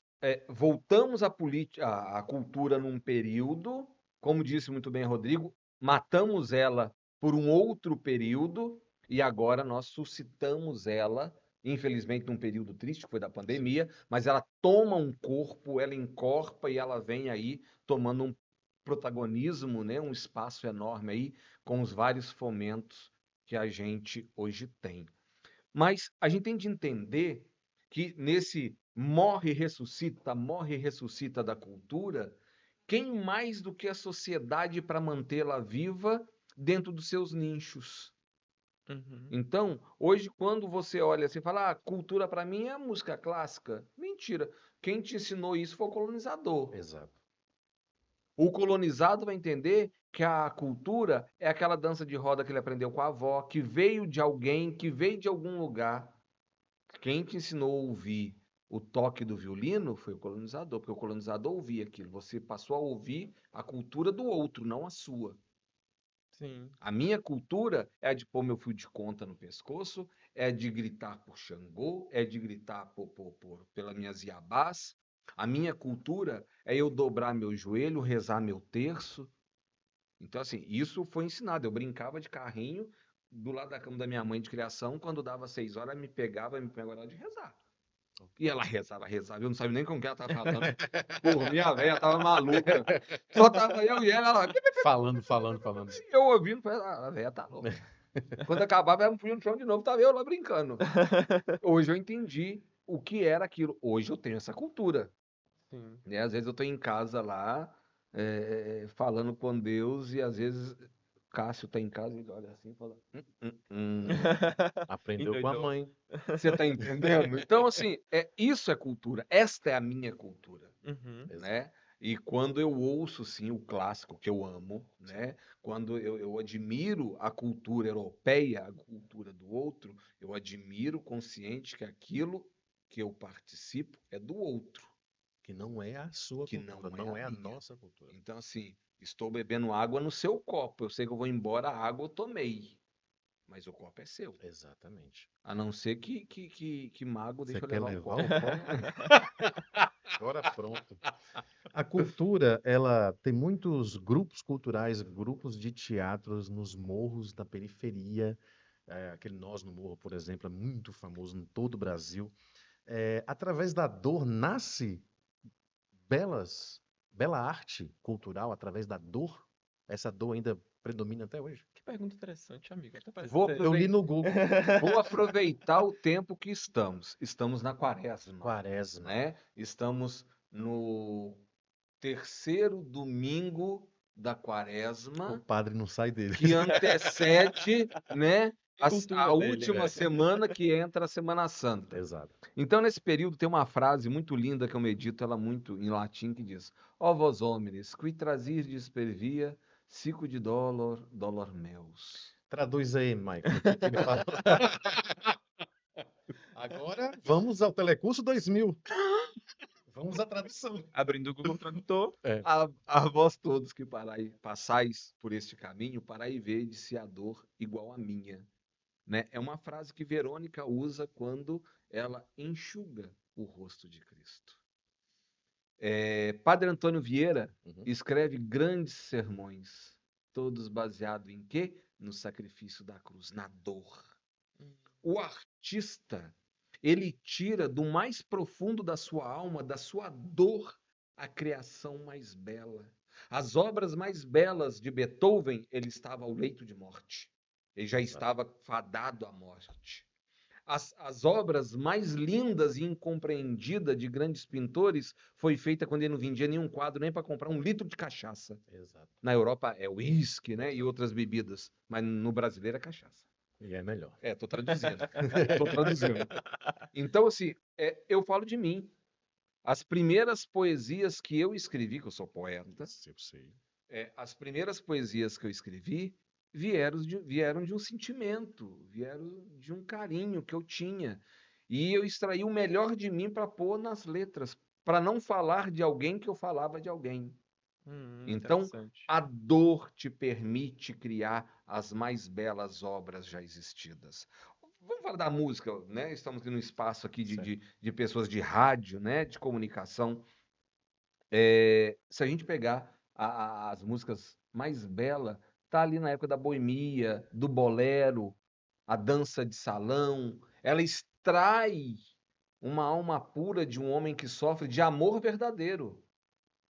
voltamos a cultura num período, como disse muito bem Rodrigo, matamos ela por um outro período e agora nós suscitamos ela, infelizmente num período triste, que foi da Sim. pandemia, mas ela toma um corpo, ela encorpa e ela vem aí tomando um protagonismo, né, um espaço enorme aí com os vários fomentos que a gente hoje tem. Mas a gente tem de entender que nesse morre e ressuscita da cultura, quem mais do que a sociedade para mantê-la viva dentro dos seus nichos? Uhum. Então, hoje, quando você olha assim e fala, ah, cultura para mim é música clássica. Mentira. Quem te ensinou isso foi o colonizador. Exato. O colonizado vai entender que a cultura é aquela dança de roda que ele aprendeu com a avó, que veio de alguém, que veio de algum lugar. Quem te ensinou a ouvir o toque do violino foi o colonizador, porque o colonizador ouvia aquilo. Você passou a ouvir a cultura do outro, não a sua. Sim. A minha cultura é a de pôr meu fio de conta no pescoço, é de gritar por Xangô, é de gritar pelas minhas iabás. A minha cultura é eu dobrar meu joelho, rezar meu terço. Então, assim, isso foi ensinado. Eu brincava de carrinho do lado da cama da minha mãe de criação. Quando dava 6 horas, ela me pegava e me pegava de rezar. E ela rezava, rezava. Eu não sabia nem com quem ela estava falando. Porra, minha velha tava maluca. Só tava eu e ela. Falando. Eu ouvindo, falei, ah, a velha tá louca. Quando acabava, ela me punha no chão de novo, tava eu lá brincando. Hoje eu entendi o que era aquilo. Hoje eu tenho essa cultura. Sim. Né? Às vezes eu tô em casa lá, falando com Deus, e às vezes Cássio tá em casa e ele olha assim e fala: Aprendeu com a Endoidou. mãe. Você tá entendendo? Então, assim, isso é cultura. Esta é a minha cultura. Uhum. Exato. Né? E quando eu ouço, sim, o clássico que eu amo, né? Quando eu admiro a cultura europeia, a cultura do outro, eu admiro consciente que aquilo que eu participo é do outro, Que não é a sua que cultura, não é não a é a minha. nossa cultura. Então, assim, estou bebendo água no seu copo. Eu sei que eu vou embora, a água eu tomei, mas o copo é seu. Exatamente. A não ser que mago Você deixa eu quer levar o levar copo. o copo? Agora pronto. A cultura, ela tem muitos grupos culturais, grupos de teatros nos morros da periferia. Aquele Nós no Morro, por exemplo, é muito famoso em todo o Brasil. Através da dor nasce bela arte cultural, através da dor. Essa dor ainda predomina até hoje. Que pergunta interessante, amigo. Até parece Vou ser... Eu li no Google. Vou aproveitar o tempo que estamos. Estamos na quaresma, Quaresma. né? Estamos no terceiro domingo da O quaresma, padre não sai dele. que antecede, né, Cultura a dele, última né? semana que entra a Semana Santa. Exato. Então, nesse período, tem uma frase muito linda que eu medito ela muito em latim, que diz: Ó vos homines, qui trasirdes per via, sicut de dolor meus. Traduz aí, Michael, o que que ele falou. Agora vamos ao Telecurso 2000. Vamos à tradução. Abrindo o Google Tradutor. É. A vós todos que passais por este caminho, parai e vede se a dor igual à minha. Né? É uma frase que Verônica usa quando ela enxuga o rosto de Cristo. Padre Antônio Vieira Uhum. escreve grandes sermões, todos baseados em quê? No sacrifício da cruz, na dor. O artista, ele tira do mais profundo da sua alma, da sua dor, a criação mais bela. As obras mais belas de Beethoven, ele estava ao leito de morte. Ele já estava fadado à morte. As obras mais lindas e incompreendidas de grandes pintores foi feita quando ele não vendia nenhum quadro nem para comprar 1 litro de cachaça. Exato. Na Europa é uísque, né, e outras bebidas, mas no brasileiro é cachaça. E é melhor. Tô traduzindo. Tô traduzindo. Então, assim, eu falo de mim. As primeiras poesias que eu escrevi, que eu sou poeta, Eu sei. as primeiras poesias que eu escrevi vieram de um sentimento, vieram de um carinho que eu tinha. E eu extraí o melhor de mim para pôr nas letras, para não falar de alguém que eu falava de alguém. Então, Interessante. a dor te permite criar as mais belas obras já existidas. Vamos falar da música, né? Estamos no espaço aqui de pessoas de rádio, né? De comunicação. Se a gente pegar as músicas mais belas, tá ali na época da boemia, do bolero, a dança de salão. Ela extrai uma alma pura de um homem que sofre de amor verdadeiro,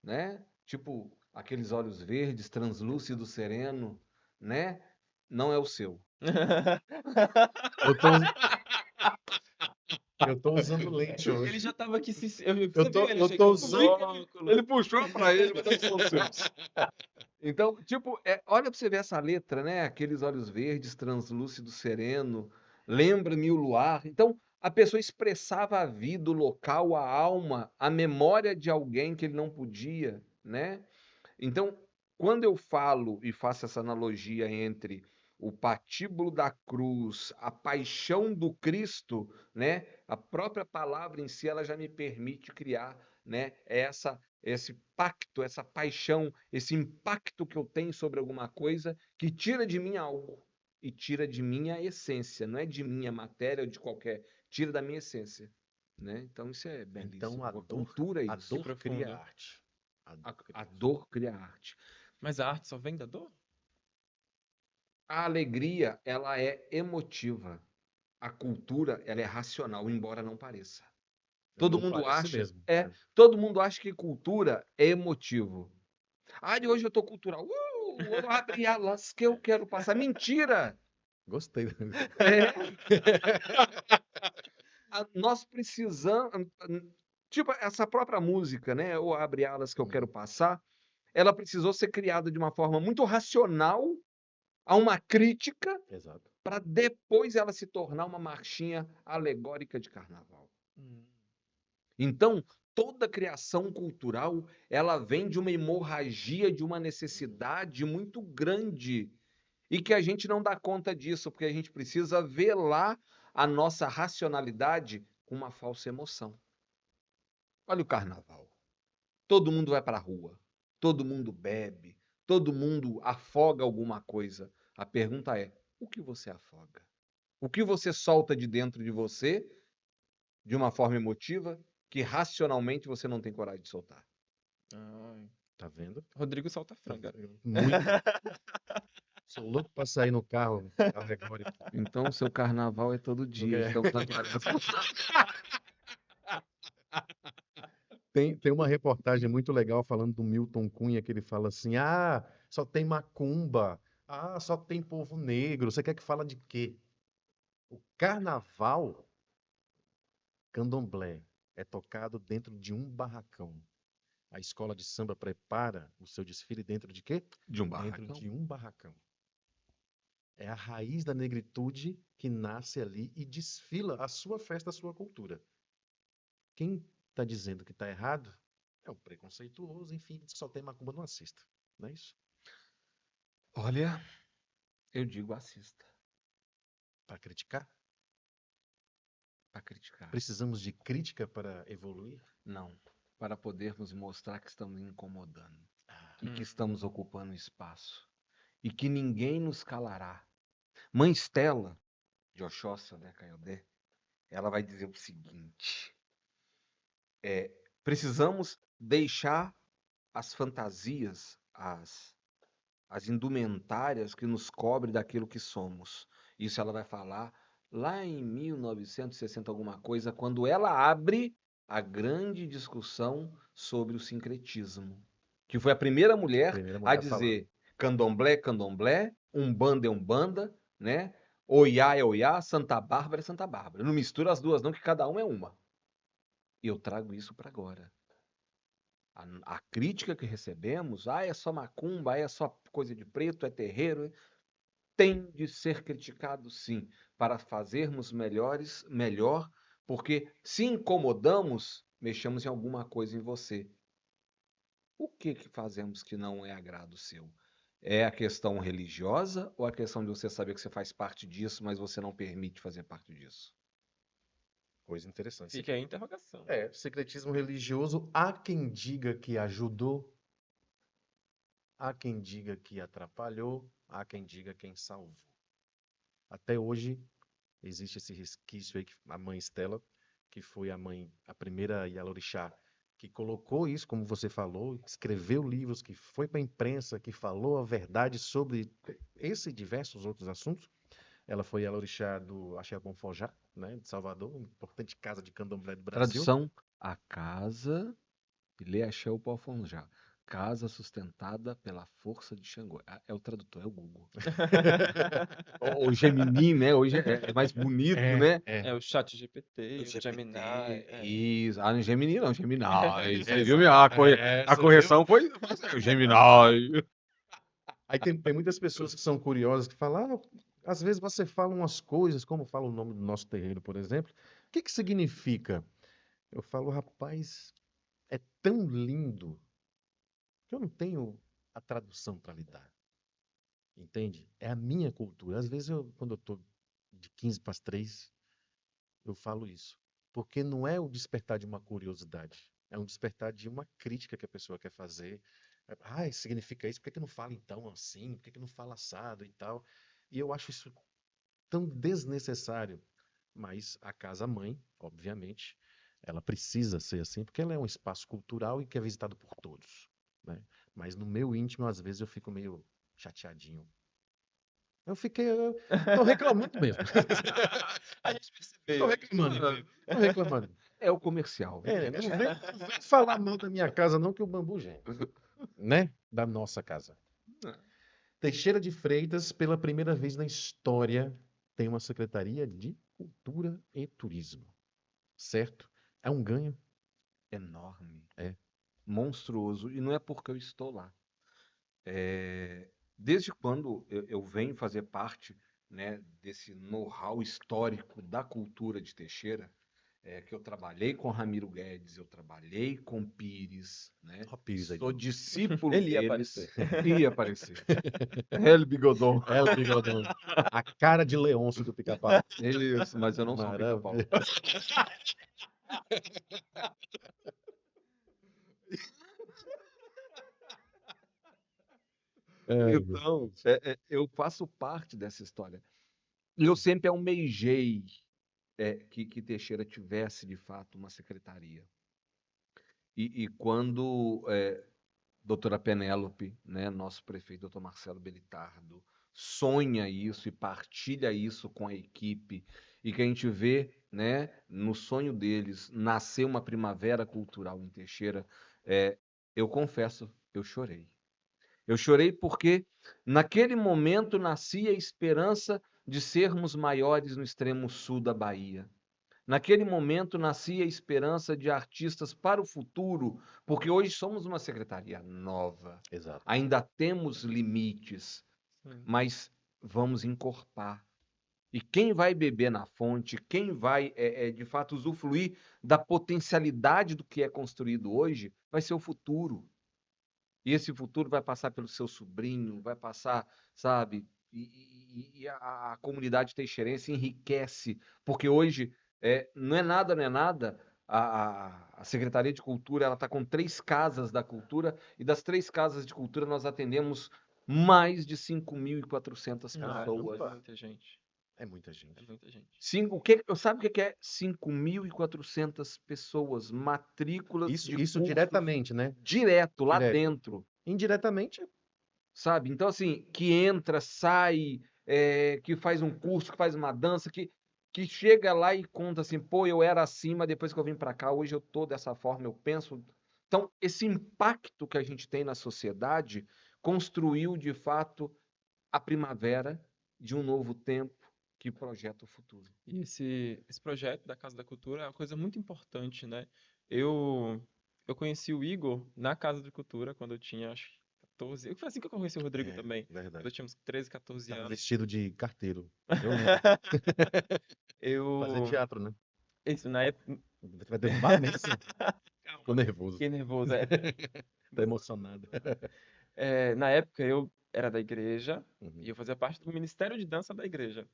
né? Tipo, aqueles olhos verdes, translúcido, sereno, né? Não é o seu. Eu tô, Eu tô usando lente Ele hoje. já tava aqui se. Eu, Eu você tô, viu ele eu chegando tô com usando. óculos. Ele puxou pra ele, mas não são seus. Então, tipo, olha pra você ver essa letra, né? Aqueles olhos verdes, translúcido, sereno, lembra-me o luar. Então, a pessoa expressava a vida, o local, a alma, a memória de alguém que ele não podia, né? Então, quando eu falo e faço essa analogia entre o patíbulo da cruz, a paixão do Cristo, né? A própria palavra em si, ela já me permite criar, né? Esse pacto, essa paixão, esse impacto que eu tenho sobre alguma coisa que tira de mim algo e tira de mim a essência, não é de minha matéria ou de qualquer, tira da minha essência, né? Então isso é Então belíssimo. A cultura é a isso. dor cria Profunda. arte. A A, dor cria a arte. dor cria arte. Mas a arte só vem da dor? A alegria, ela é emotiva. A cultura, ela é racional, embora não pareça. Todo Não mundo parece acha, mesmo. todo mundo acha que cultura é emotivo. Ah, de hoje eu tô cultural. Eu abri alas que eu quero passar. Mentira! Gostei. É, nós precisamos, tipo essa própria música, né? Ou abre alas que eu quero passar. Ela precisou ser criada de uma forma muito racional a uma crítica Exato. para depois ela se tornar uma marchinha alegórica de carnaval. Hum. Então, toda criação cultural, ela vem de uma hemorragia, de uma necessidade muito grande, e que a gente não dá conta disso, porque a gente precisa velar a nossa racionalidade com uma falsa emoção. Olha o carnaval. Todo mundo vai para a rua, todo mundo bebe, todo mundo afoga alguma coisa. A pergunta é: o que você afoga? O que você solta de dentro de você, de uma forma emotiva, que racionalmente você não tem coragem de soltar? Ai. Tá vendo? Rodrigo solta Tá franga. vendo? Muito. Sou louco pra sair no carro alegórico. Então, o seu carnaval é todo dia. Estamos na Tem uma reportagem muito legal falando do Milton Cunha, que ele fala assim: ah, só tem macumba, ah, só tem povo negro. Você quer que fala de quê? O carnaval candomblé é tocado dentro de um barracão. A escola de samba prepara o seu desfile dentro de quê? de um Dentro barracão. de um barracão. É a raiz da negritude que nasce ali e desfila a sua festa, a sua cultura. Quem está dizendo que está errado é o preconceituoso, enfim, diz que só tem macumba, não assista. Não é isso? Olha, eu digo assista Para criticar? para criticar. Precisamos de crítica para evoluir? Não, para podermos mostrar que estamos incomodando e que Hum. estamos ocupando espaço e que ninguém nos calará. Mãe Stella, de Oxóssi, né, Caiodé, ela vai dizer o seguinte: precisamos deixar as fantasias, as indumentárias que nos cobrem daquilo que somos. Isso ela vai falar lá em 1960 alguma coisa, quando ela abre a grande discussão sobre o sincretismo, que foi a primeira mulher Primeira a mulher a falar. dizer candomblé, candomblé, umbanda é umbanda, né? Oiá é oiá, Santa Bárbara é Santa Bárbara. Não mistura as duas não, que cada uma é uma. E eu trago isso para agora. A crítica que recebemos, é só macumba, é só coisa de preto, é terreiro, tem de ser criticado sim, para fazermos melhor, porque se incomodamos, mexemos em alguma coisa em você. O que fazemos que não é agrado seu? É a questão religiosa ou a questão de você saber que você faz parte disso, mas você não permite fazer parte disso? Coisa interessante. Fica aí a interrogação. Secretismo religioso, há quem diga que ajudou, há quem diga que atrapalhou, há quem diga quem salvou. Até hoje existe esse resquício aí que a mãe Estela, que foi a primeira Yalorixá, que colocou isso, como você falou, escreveu livros, que foi para a imprensa, que falou a verdade sobre esse e diversos outros assuntos. Ela foi Yalorixá do Axé Bonfojá, né, de Salvador, uma importante casa de candomblé do Brasil. Tradução: a casa de Lê Axé Bonfojá. casa sustentada pela força de Xangô. É o tradutor, é o Google. O Gemini, né? Hoje é mais bonito, né? É o chat GPT, O o GPT, Gemini. Isso. Ah, não é Gemini não, Gemini. Isso aí, viu? Exato. A correção foi o Gemini. Aí tem muitas pessoas que são curiosas que falam, às vezes você fala umas coisas, como fala o nome do nosso terreiro, por exemplo, o que que significa? Eu falo, rapaz, é tão lindo que eu não tenho a tradução para lhe dar, entende? É a minha cultura. Às vezes, quando eu estou de 15 para as 3, eu falo isso. Porque não é o despertar de uma curiosidade, é um despertar de uma crítica que a pessoa quer fazer. Ah, isso significa isso, por que que não fala então assim? Por que que não fala assado e tal? E eu acho isso tão desnecessário. Mas a casa-mãe, obviamente, ela precisa ser assim, porque ela é um espaço cultural e que é visitado por todos, né? Mas no meu íntimo, às vezes, eu fico meio chateadinho. Eu tô reclamando mesmo. A gente Tô percebeu. reclamando. Tô reclamando. É o comercial. Não vem falar mal da minha casa, não, que o bambu geme, né? Da nossa casa. Teixeira de Freitas, pela primeira vez na história, tem uma Secretaria de Cultura e Turismo. Certo? É um ganho. Enorme. É. Monstruoso. E não é porque eu estou lá. Desde quando eu venho fazer parte, né, desse know-how histórico da cultura de Teixeira, que eu trabalhei com Ramiro Guedes, eu trabalhei com Pires, né? Ó, Pires aí de Sou novo. discípulo Ele ia deles. aparecer. Ia aparecer. El Bigodon. É o bigodão. A cara de Leôncio do Pica-Pau. Isso, mas eu não sou pica-pau. Maravilha. Então, eu faço parte dessa história. E eu sempre almejei que Teixeira tivesse, de fato, uma secretaria. E quando doutora Penélope, né, nosso prefeito, doutor Marcelo Belitardo, sonha isso e partilha isso com a equipe, e que a gente vê, né, no sonho deles, nascer uma primavera cultural em Teixeira, eu confesso, eu chorei. Eu chorei porque naquele momento nascia a esperança de sermos maiores no extremo sul da Bahia. Naquele momento nascia a esperança de artistas para o futuro, porque hoje somos uma secretaria nova. Exato. Ainda temos limites, Sim. mas vamos encorpar. E quem vai beber na fonte, quem vai de fato usufruir da potencialidade do que é construído hoje, vai ser o futuro. E esse futuro vai passar pelo seu sobrinho, vai passar, sabe? E a comunidade teixeirense enriquece, porque hoje não é nada. A Secretaria de Cultura ela está com 3 casas da cultura, e das 3 casas de cultura nós atendemos mais de 5.400 Caramba, pessoas. é muita gente. É muita É gente. muita gente. Sabe o que é 5.400 pessoas, matrículas Isso, de isso cursos diretamente, né? direto lá Direto. dentro? Indiretamente, Sabe? Então, assim, que entra, sai, que faz um curso, que faz uma dança, que chega lá e conta assim, pô, eu era assim, mas depois que eu vim para cá, hoje eu tô dessa forma, eu penso. Então, esse impacto que a gente tem na sociedade construiu, de fato, a primavera de um novo tempo que projeta o futuro. E esse projeto da Casa da Cultura é uma coisa muito importante, né? Eu conheci o Igor na Casa da Cultura quando eu tinha, acho que 14. Foi assim que eu conheci o Rodrigo também. Quando eu verdade. tinha uns 13, 14 Tava anos. vestido de carteiro. Eu lembro. Fazer Eu. teatro, né? Isso, na época. Você vai derrubar a mesa. Tô Calma, nervoso. fiquei nervoso. Tô emocionado. Na época eu era da igreja Uhum. e eu fazia parte do Ministério de Dança da igreja.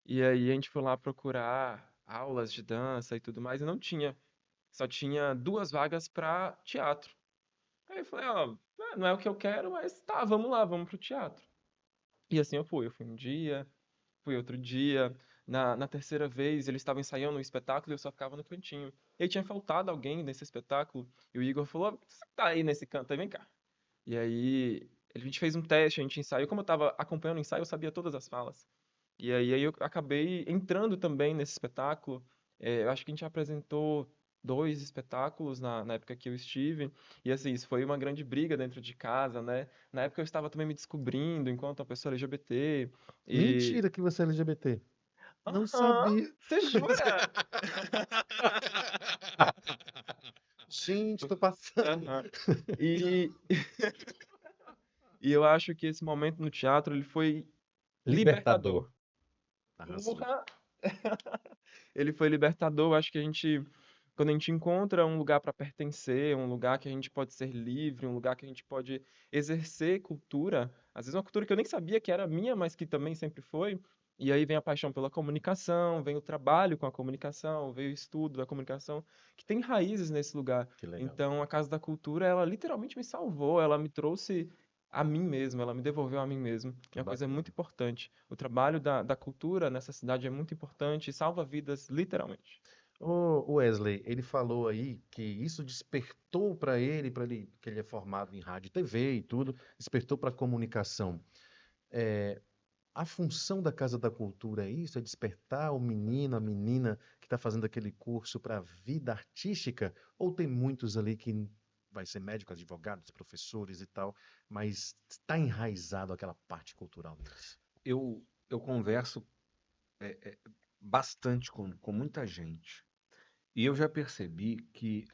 E aí a gente foi lá procurar aulas de dança e tudo mais e não tinha. Só tinha 2 vagas para teatro. Aí eu falei, ó, não é o que eu quero, mas tá, vamos lá, vamos pro teatro. E assim eu fui. Eu fui um dia, fui outro dia. Na terceira vez eles estavam ensaiando um espetáculo e eu só ficava no cantinho. E aí tinha faltado alguém nesse espetáculo e o Igor falou, você tá aí nesse canto aí, vem cá. E aí a gente fez um teste, a gente ensaiou. Como eu tava acompanhando o ensaio, eu sabia todas as falas. E aí eu acabei entrando também nesse espetáculo. Eu acho que a gente apresentou 2 espetáculos na época que eu estive. E assim, isso foi uma grande briga dentro de casa, né? Na época eu estava também me descobrindo enquanto uma pessoa LGBT. E. Mentira que você é LGBT. Não Aham, sabia. você jura? Gente, tô passando. Aham. E, e eu acho que esse momento no teatro ele foi Libertador. libertador. Arrasou. Porra! Ele foi libertador. Eu acho que quando a gente encontra um lugar para pertencer, um lugar que a gente pode ser livre, um lugar que a gente pode exercer cultura, às vezes uma cultura que eu nem sabia que era minha, mas que também sempre foi. E aí vem a paixão pela comunicação, vem o trabalho com a comunicação, vem o estudo da comunicação, que tem raízes nesse lugar. Que legal. Então, a Casa da Cultura, ela literalmente me salvou, ela me trouxe a mim mesmo, ela me devolveu a mim mesmo. Que É uma coisa bacana. muito importante. O trabalho da cultura nessa cidade é muito importante e salva vidas, literalmente. O Wesley, ele falou aí que isso despertou para ele, que ele é formado em rádio e TV e tudo, despertou para a comunicação. É, a função da Casa da Cultura é isso? É despertar o menino, a menina que está fazendo aquele curso para a vida artística? Ou tem muitos ali que vai ser médico, advogados, professores e tal, mas está enraizado aquela parte cultural neles? Eu converso bastante com muita gente. E eu já percebi que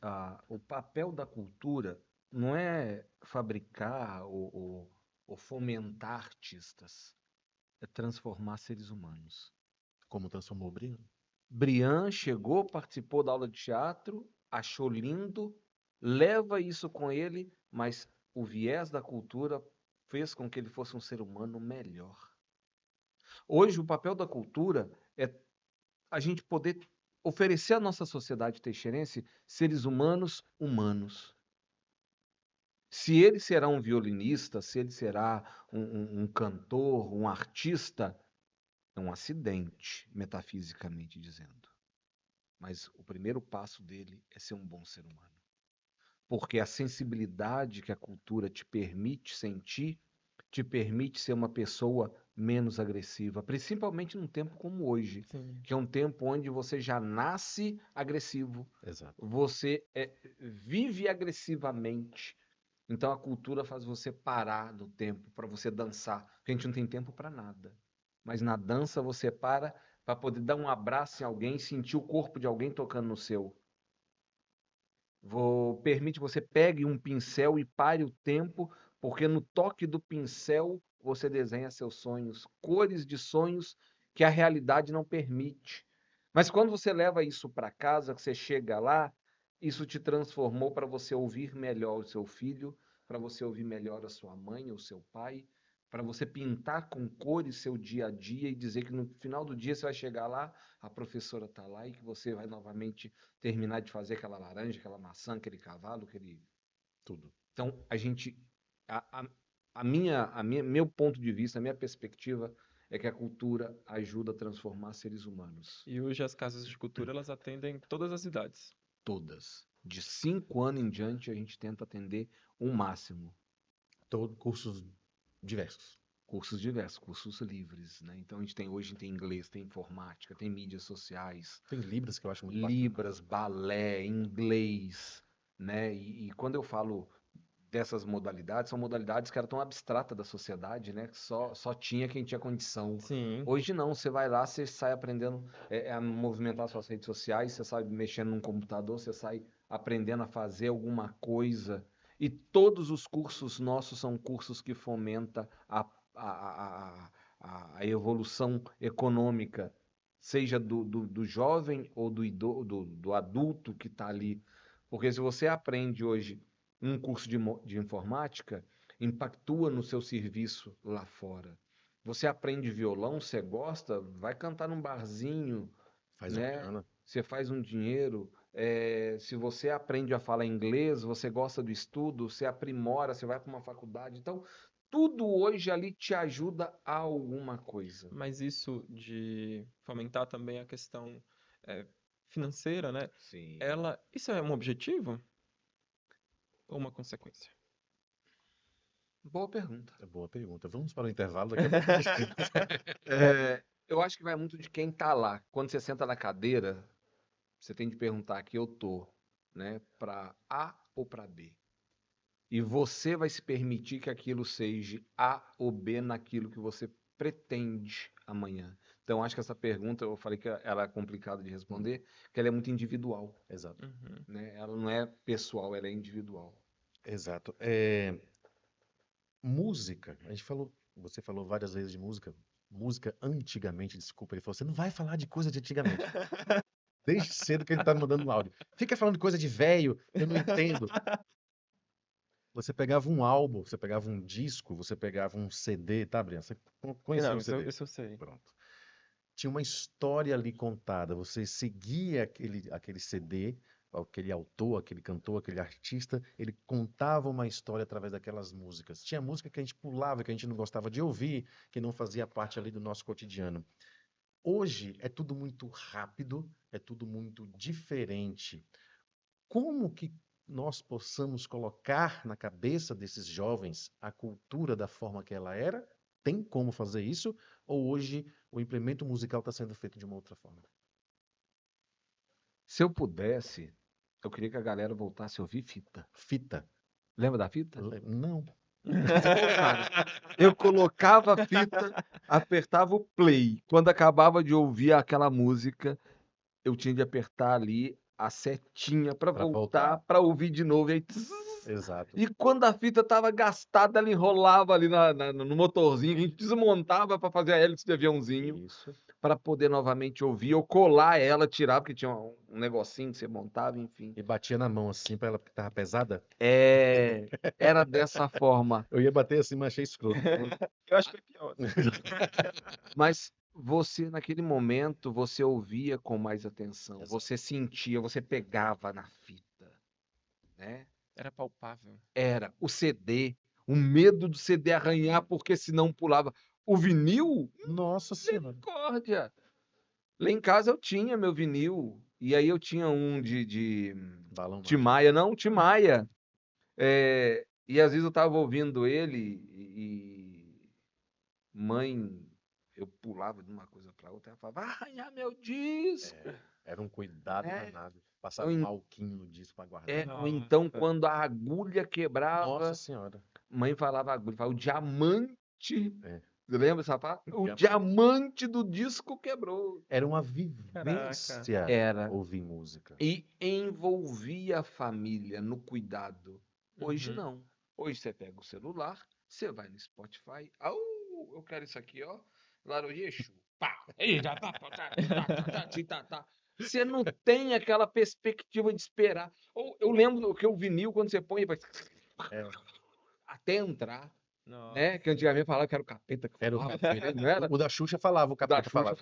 o papel da cultura não é fabricar ou fomentar artistas, é transformar seres humanos. Como transformou o Brino? Brian chegou, participou da aula de teatro, achou lindo, leva isso com ele, mas o viés da cultura fez com que ele fosse um ser humano melhor. Hoje, o papel da cultura é a gente poder oferecer à nossa sociedade teixeirense seres humanos humanos. Se ele será um violinista, se ele será um cantor, um artista, é um acidente, metafisicamente dizendo. Mas o primeiro passo dele é ser um bom ser humano. Porque a sensibilidade que a cultura te permite sentir, te permite ser uma pessoa menos agressiva, principalmente num tempo como hoje, Sim. que é um tempo onde você já nasce agressivo, Exato. você vive agressivamente. Então a cultura faz você parar no tempo para você dançar, porque a gente não tem tempo para nada. Mas na dança você para poder dar um abraço em alguém, sentir o corpo de alguém tocando no seu. Permite você pegue um pincel e pare o tempo, porque no toque do pincel você desenha seus sonhos, cores de sonhos que a realidade não permite. Mas quando você leva isso para casa, que você chega lá, isso te transformou para você ouvir melhor o seu filho, para você ouvir melhor a sua mãe ou seu pai, para você pintar com cores seu dia a dia e dizer que no final do dia você vai chegar lá, a professora está lá e que você vai novamente terminar de fazer aquela laranja, aquela maçã, aquele cavalo, aquele Tudo. Então meu ponto de vista, a minha perspectiva é que a cultura ajuda a transformar seres humanos. E hoje as casas de cultura, elas atendem todas as idades. Todas. De 5 anos em diante a gente tenta atender o máximo. Todo cursos diversos. Cursos diversos, cursos livres, né? Então hoje a gente tem inglês, tem informática, tem mídias sociais, Tem Libras que eu acho muito bacana. libras, balé, inglês, né? E quando eu falo dessas modalidades, são modalidades que eram tão abstratas da sociedade, né? Que só tinha quem tinha condição. Sim. Hoje não, você vai lá, você sai aprendendo a movimentar suas redes sociais, você sai mexendo num computador, você sai aprendendo a fazer alguma coisa. E todos os cursos nossos são cursos que fomentam a evolução econômica, seja do jovem ou do adulto que está ali. Porque se você aprende hoje um curso de informática, impactua no seu serviço lá fora. Você aprende violão, você gosta, vai cantar num barzinho, Faz uma né? grana. Você faz um dinheiro. Se você aprende a falar inglês, você gosta do estudo, você aprimora, você vai para uma faculdade. Então, tudo hoje ali te ajuda a alguma coisa. Mas isso de fomentar também a questão financeira, né? Sim. Isso é um objetivo ou uma consequência? Boa pergunta. É boa pergunta. Vamos para o intervalo daqui a pouco. Eu acho que vai muito de quem tá lá. Quando você senta na cadeira, você tem de perguntar: aqui eu tô né, para A ou para B. E você vai se permitir que aquilo seja A ou B naquilo que você pretende amanhã. Então, acho que essa pergunta, eu falei que ela é complicada de responder, que ela é muito individual, Exato. Uhum. né? Ela não é pessoal, ela é individual. Exato. Música, você falou várias vezes de música. Música antigamente, desculpa, ele falou, você não vai falar de coisa de antigamente. Desde cedo que ele tá me mandando um áudio. Fica falando de coisa de velho, eu não entendo. Você pegava um álbum, você pegava um disco, você pegava um CD, tá, Brian? Você conheceu Não, o CD? isso eu sei. Pronto. Tinha uma história ali contada. Você seguia aquele CD, aquele autor, aquele cantor, aquele artista, ele contava uma história através daquelas músicas. Tinha música que a gente pulava, que a gente não gostava de ouvir, que não fazia parte ali do nosso cotidiano. Hoje é tudo muito rápido, é tudo muito diferente. Como que nós possamos colocar na cabeça desses jovens a cultura da forma que ela era? Tem como fazer isso? Ou hoje o implemento musical está sendo feito de uma outra forma? Se eu pudesse, eu queria que a galera voltasse a ouvir fita. Fita? Lembra da fita? Não. Cara, eu colocava a fita, apertava o play. Quando acabava de ouvir aquela música, eu tinha de apertar ali a setinha para Para voltar, voltar. para ouvir de novo. E, aí, Exato. e quando a fita estava gastada, ela enrolava ali no motorzinho, a gente desmontava para fazer a hélice de aviãozinho, Isso. para poder novamente ouvir, ou colar ela, tirar, porque tinha um negocinho que você montava, enfim. E batia na mão assim para ela porque tava pesada. Era dessa forma. Eu ia bater assim, mas achei escroto. Eu acho que foi pior. Mas você, naquele momento, você ouvia com mais atenção, Exato. você sentia, você pegava na fita, né? Era palpável. Era o CD, o medo do CD arranhar, porque senão pulava. O vinil, Nossa Senhora. misericórdia. Lá em casa eu tinha meu vinil, e aí eu tinha um de Balão Tim mágico. Maia, não, Tim Maia. E às vezes eu tava ouvindo ele e mãe, eu pulava de uma coisa para outra, ela falava, vai arranhar meu disco. Era um cuidado É. danado. Passava um alquinho no disco para guardar. Ou então Nossa. quando a agulha Nossa quebrava, Senhora. mãe falava agulha, falava, o diamante, É. você lembra essa parte? O Diamante. diamante do disco quebrou. Era uma Caraca. vivência Era. ouvir música. E envolvia a família no cuidado. Hoje Uhum. não. Hoje você pega o celular, você vai no Spotify, eu quero isso aqui, ó, Laranjeira, pá, aí já tá. Você não tem aquela perspectiva de esperar. Ou eu lembro que o vinil, quando você põe, vai É, até entrar, Nossa. né? Que antigamente falava que era o capeta que era o falava, capeta. não era? O da Xuxa falava, o Da capeta Xuxa. falava.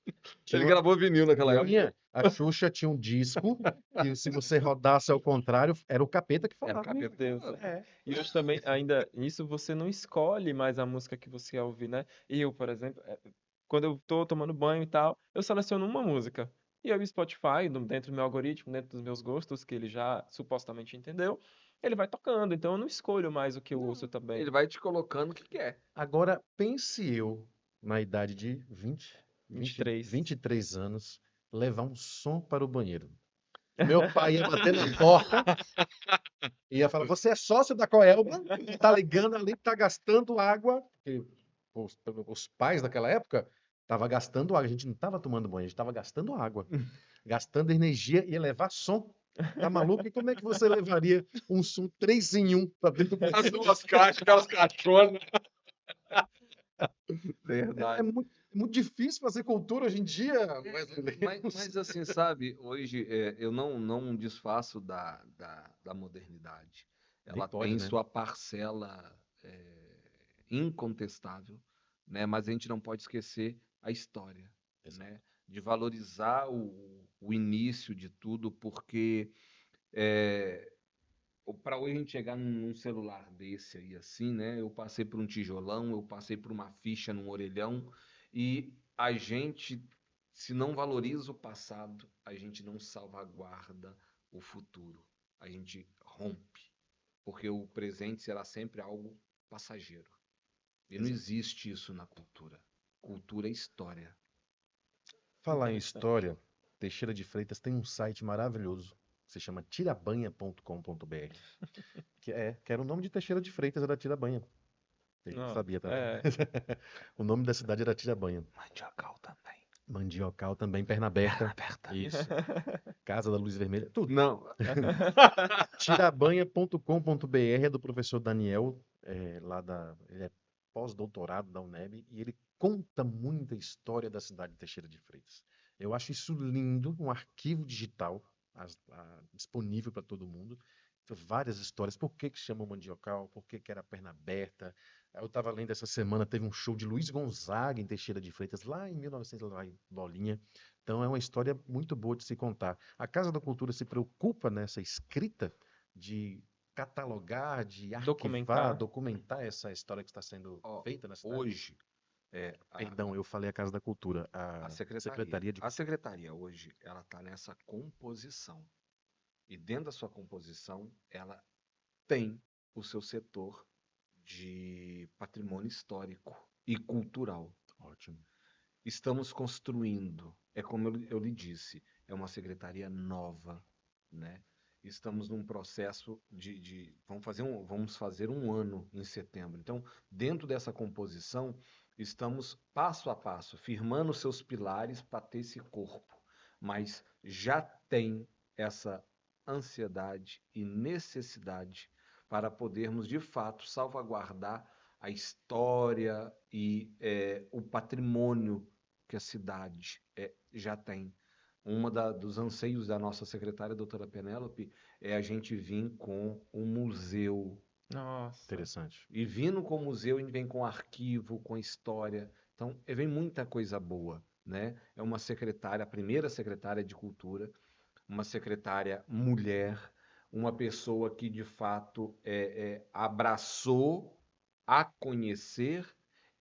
Ele Tinha, gravou vinil naquela época. tinha, a Xuxa tinha um disco que se você rodasse ao contrário, era o capeta que Era o falava. capeta. Deus. É. E hoje também, ainda, isso você não escolhe mais a música que você quer ouvir, né? Eu, por exemplo, quando eu tô tomando banho e tal, eu seleciono uma música. E aí o Spotify, dentro do meu algoritmo, dentro dos meus gostos, que ele já supostamente entendeu, ele vai tocando. Então eu não escolho mais o que eu ouço também. Ele vai te colocando o que quer. Agora, pense eu, na idade de 23. 23 anos, levar um som para o banheiro. Meu pai ia bater na porta e ia falar: Você é sócio da Coelba, tá ligando ali, tá gastando água. Porque os pais daquela época estavam gastando água. A gente não estava tomando banho, a gente estava gastando água, gastando energia, ia levar som. Tá maluco? E como é que você levaria um som 3 em 1 para dentro do As banheiro? duas caixas, aquelas caixonas. É Verdade. muito difícil fazer cultura hoje em dia, Wesley. Mas assim, sabe, hoje eu não desfaço da modernidade. Nem Ela pode, tem né? sua parcela incontestável, né? Mas a gente não pode esquecer a história, Exato. né? De valorizar o início de tudo, porque para hoje a gente chegar num celular desse aí assim, né? Eu passei por um tijolão, eu passei por uma ficha num orelhão e a gente, se não valoriza o passado, a gente não salvaguarda o futuro. A gente rompe, porque o presente será sempre algo passageiro. E não Exato. existe isso na cultura. Cultura é história. Falar em Interessante. história, Teixeira de Freitas tem um site maravilhoso Se chama tirabanha.com.br. Que era o nome de Teixeira de Freitas, era Tirabanha. Ele não Não, sabia também. é. O nome da cidade era Tirabanha. Mandiocal também. Mandiocal também, perna aberta. Aberta. Isso. Casa da Luz Vermelha. Tudo. Não. Tirabanha.com.br é do professor Daniel, ele é pós-doutorado da UNEB e ele conta muita história da cidade de Teixeira de Freitas. Eu acho isso lindo, um arquivo digital disponível para todo mundo. Várias histórias, por que que chama Mandiocal, por que que era perna aberta. Eu estava lendo essa semana, teve um show de Luiz Gonzaga em Teixeira de Freitas, lá em 1900, lá em Bolinha. Então é uma história muito boa de se contar. A Casa da Cultura se preocupa nessa escrita de catalogar, de arquivar, documentar essa história que está sendo feita na cidade. Hoje, Perdão, eu falei a Casa da Cultura, a Secretaria de a secretaria hoje, ela está nessa composição. E dentro da sua composição, ela tem o seu setor de patrimônio histórico e cultural. Ótimo. Estamos construindo, como eu lhe disse, é uma secretaria nova, né? Estamos num processo vamos fazer um ano em setembro. Então, dentro dessa composição, estamos passo a passo, firmando seus pilares para ter esse corpo. Mas já tem essa ansiedade e necessidade para podermos, de fato, salvaguardar a história e o patrimônio que a cidade já tem. Dos anseios da nossa secretária, doutora Penélope, é a gente vir com um museu. Nossa. Interessante. E vindo com o museu, a gente vem com arquivo, com história. Então, vem muita coisa boa, né? É uma secretária, a primeira secretária de cultura, uma secretária mulher, uma pessoa que, de fato, abraçou a conhecer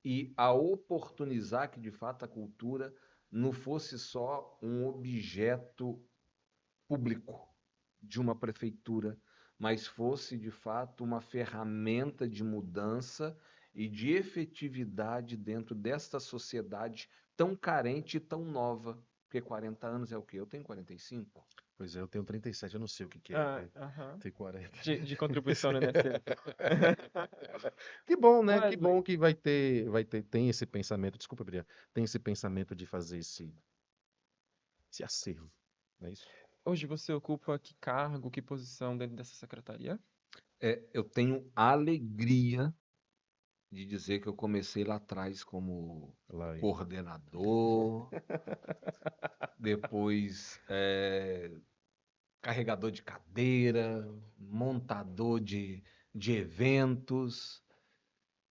e a oportunizar que, de fato, a cultura não fosse só um objeto público de uma prefeitura, mas fosse, de fato, uma ferramenta de mudança e de efetividade dentro desta sociedade tão carente e tão nova. Porque 40 anos é o quê? Eu tenho 45. Pois é, eu tenho 37, eu não sei o que é. Ter 40. De contribuição no INSS. Que bom, né? Wesley. Que bom que tem esse pensamento, desculpa, Bria, tem esse pensamento de fazer esse acervo, não é isso? Hoje você ocupa que cargo, que posição dentro dessa secretaria? Eu tenho a alegria de dizer que eu comecei lá atrás como coordenador, depois carregador de cadeira, montador de eventos.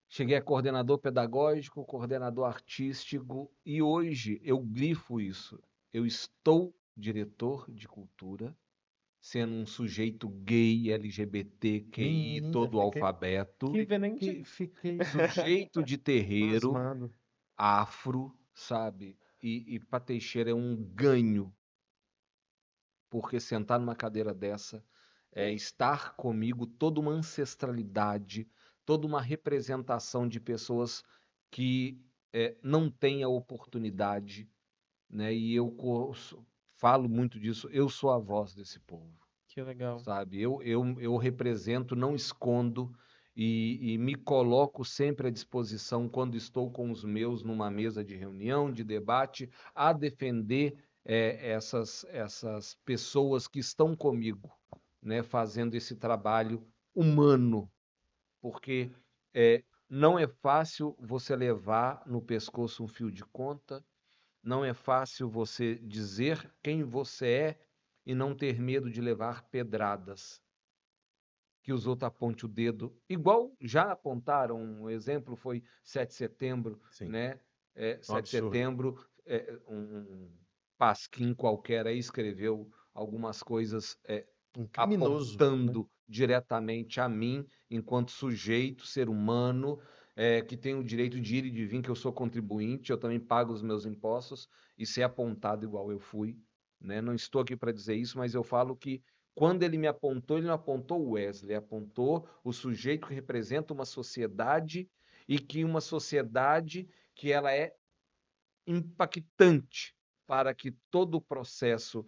Cheguei a coordenador pedagógico, coordenador artístico e hoje eu grifo isso. Eu estou diretor de cultura, sendo um sujeito gay, LGBTQI, todo alfabeto, Fiquei sujeito de terreiro, pasmado. afro, sabe? E para Teixeira é um ganho, porque sentar numa cadeira dessa é estar comigo toda uma ancestralidade, toda uma representação de pessoas que não têm a oportunidade, né? E eu falo muito disso, eu sou a voz desse povo. Que legal. Sabe? Eu represento, não escondo e me coloco sempre à disposição quando estou com os meus numa mesa de reunião, de debate, a defender essas pessoas que estão comigo, né, fazendo esse trabalho humano, porque não é fácil você levar no pescoço um fio de conta, não é fácil você dizer quem você é e não ter medo de levar pedradas, que os outros apontem o dedo, igual já apontaram, um exemplo foi 7 de setembro, Sim. né? 7 de absurdo. setembro, um pasquim qualquer aí escreveu algumas coisas Um criminoso, né? apontando diretamente a mim, enquanto sujeito, ser humano, que tem o direito de ir e de vir, que eu sou contribuinte, eu também pago os meus impostos, e ser apontado igual eu fui, né? Não estou aqui para dizer isso, mas eu falo que quando ele me apontou, ele não apontou o Wesley, apontou o sujeito que representa uma sociedade e que uma sociedade que ela é impactante para que todo o processo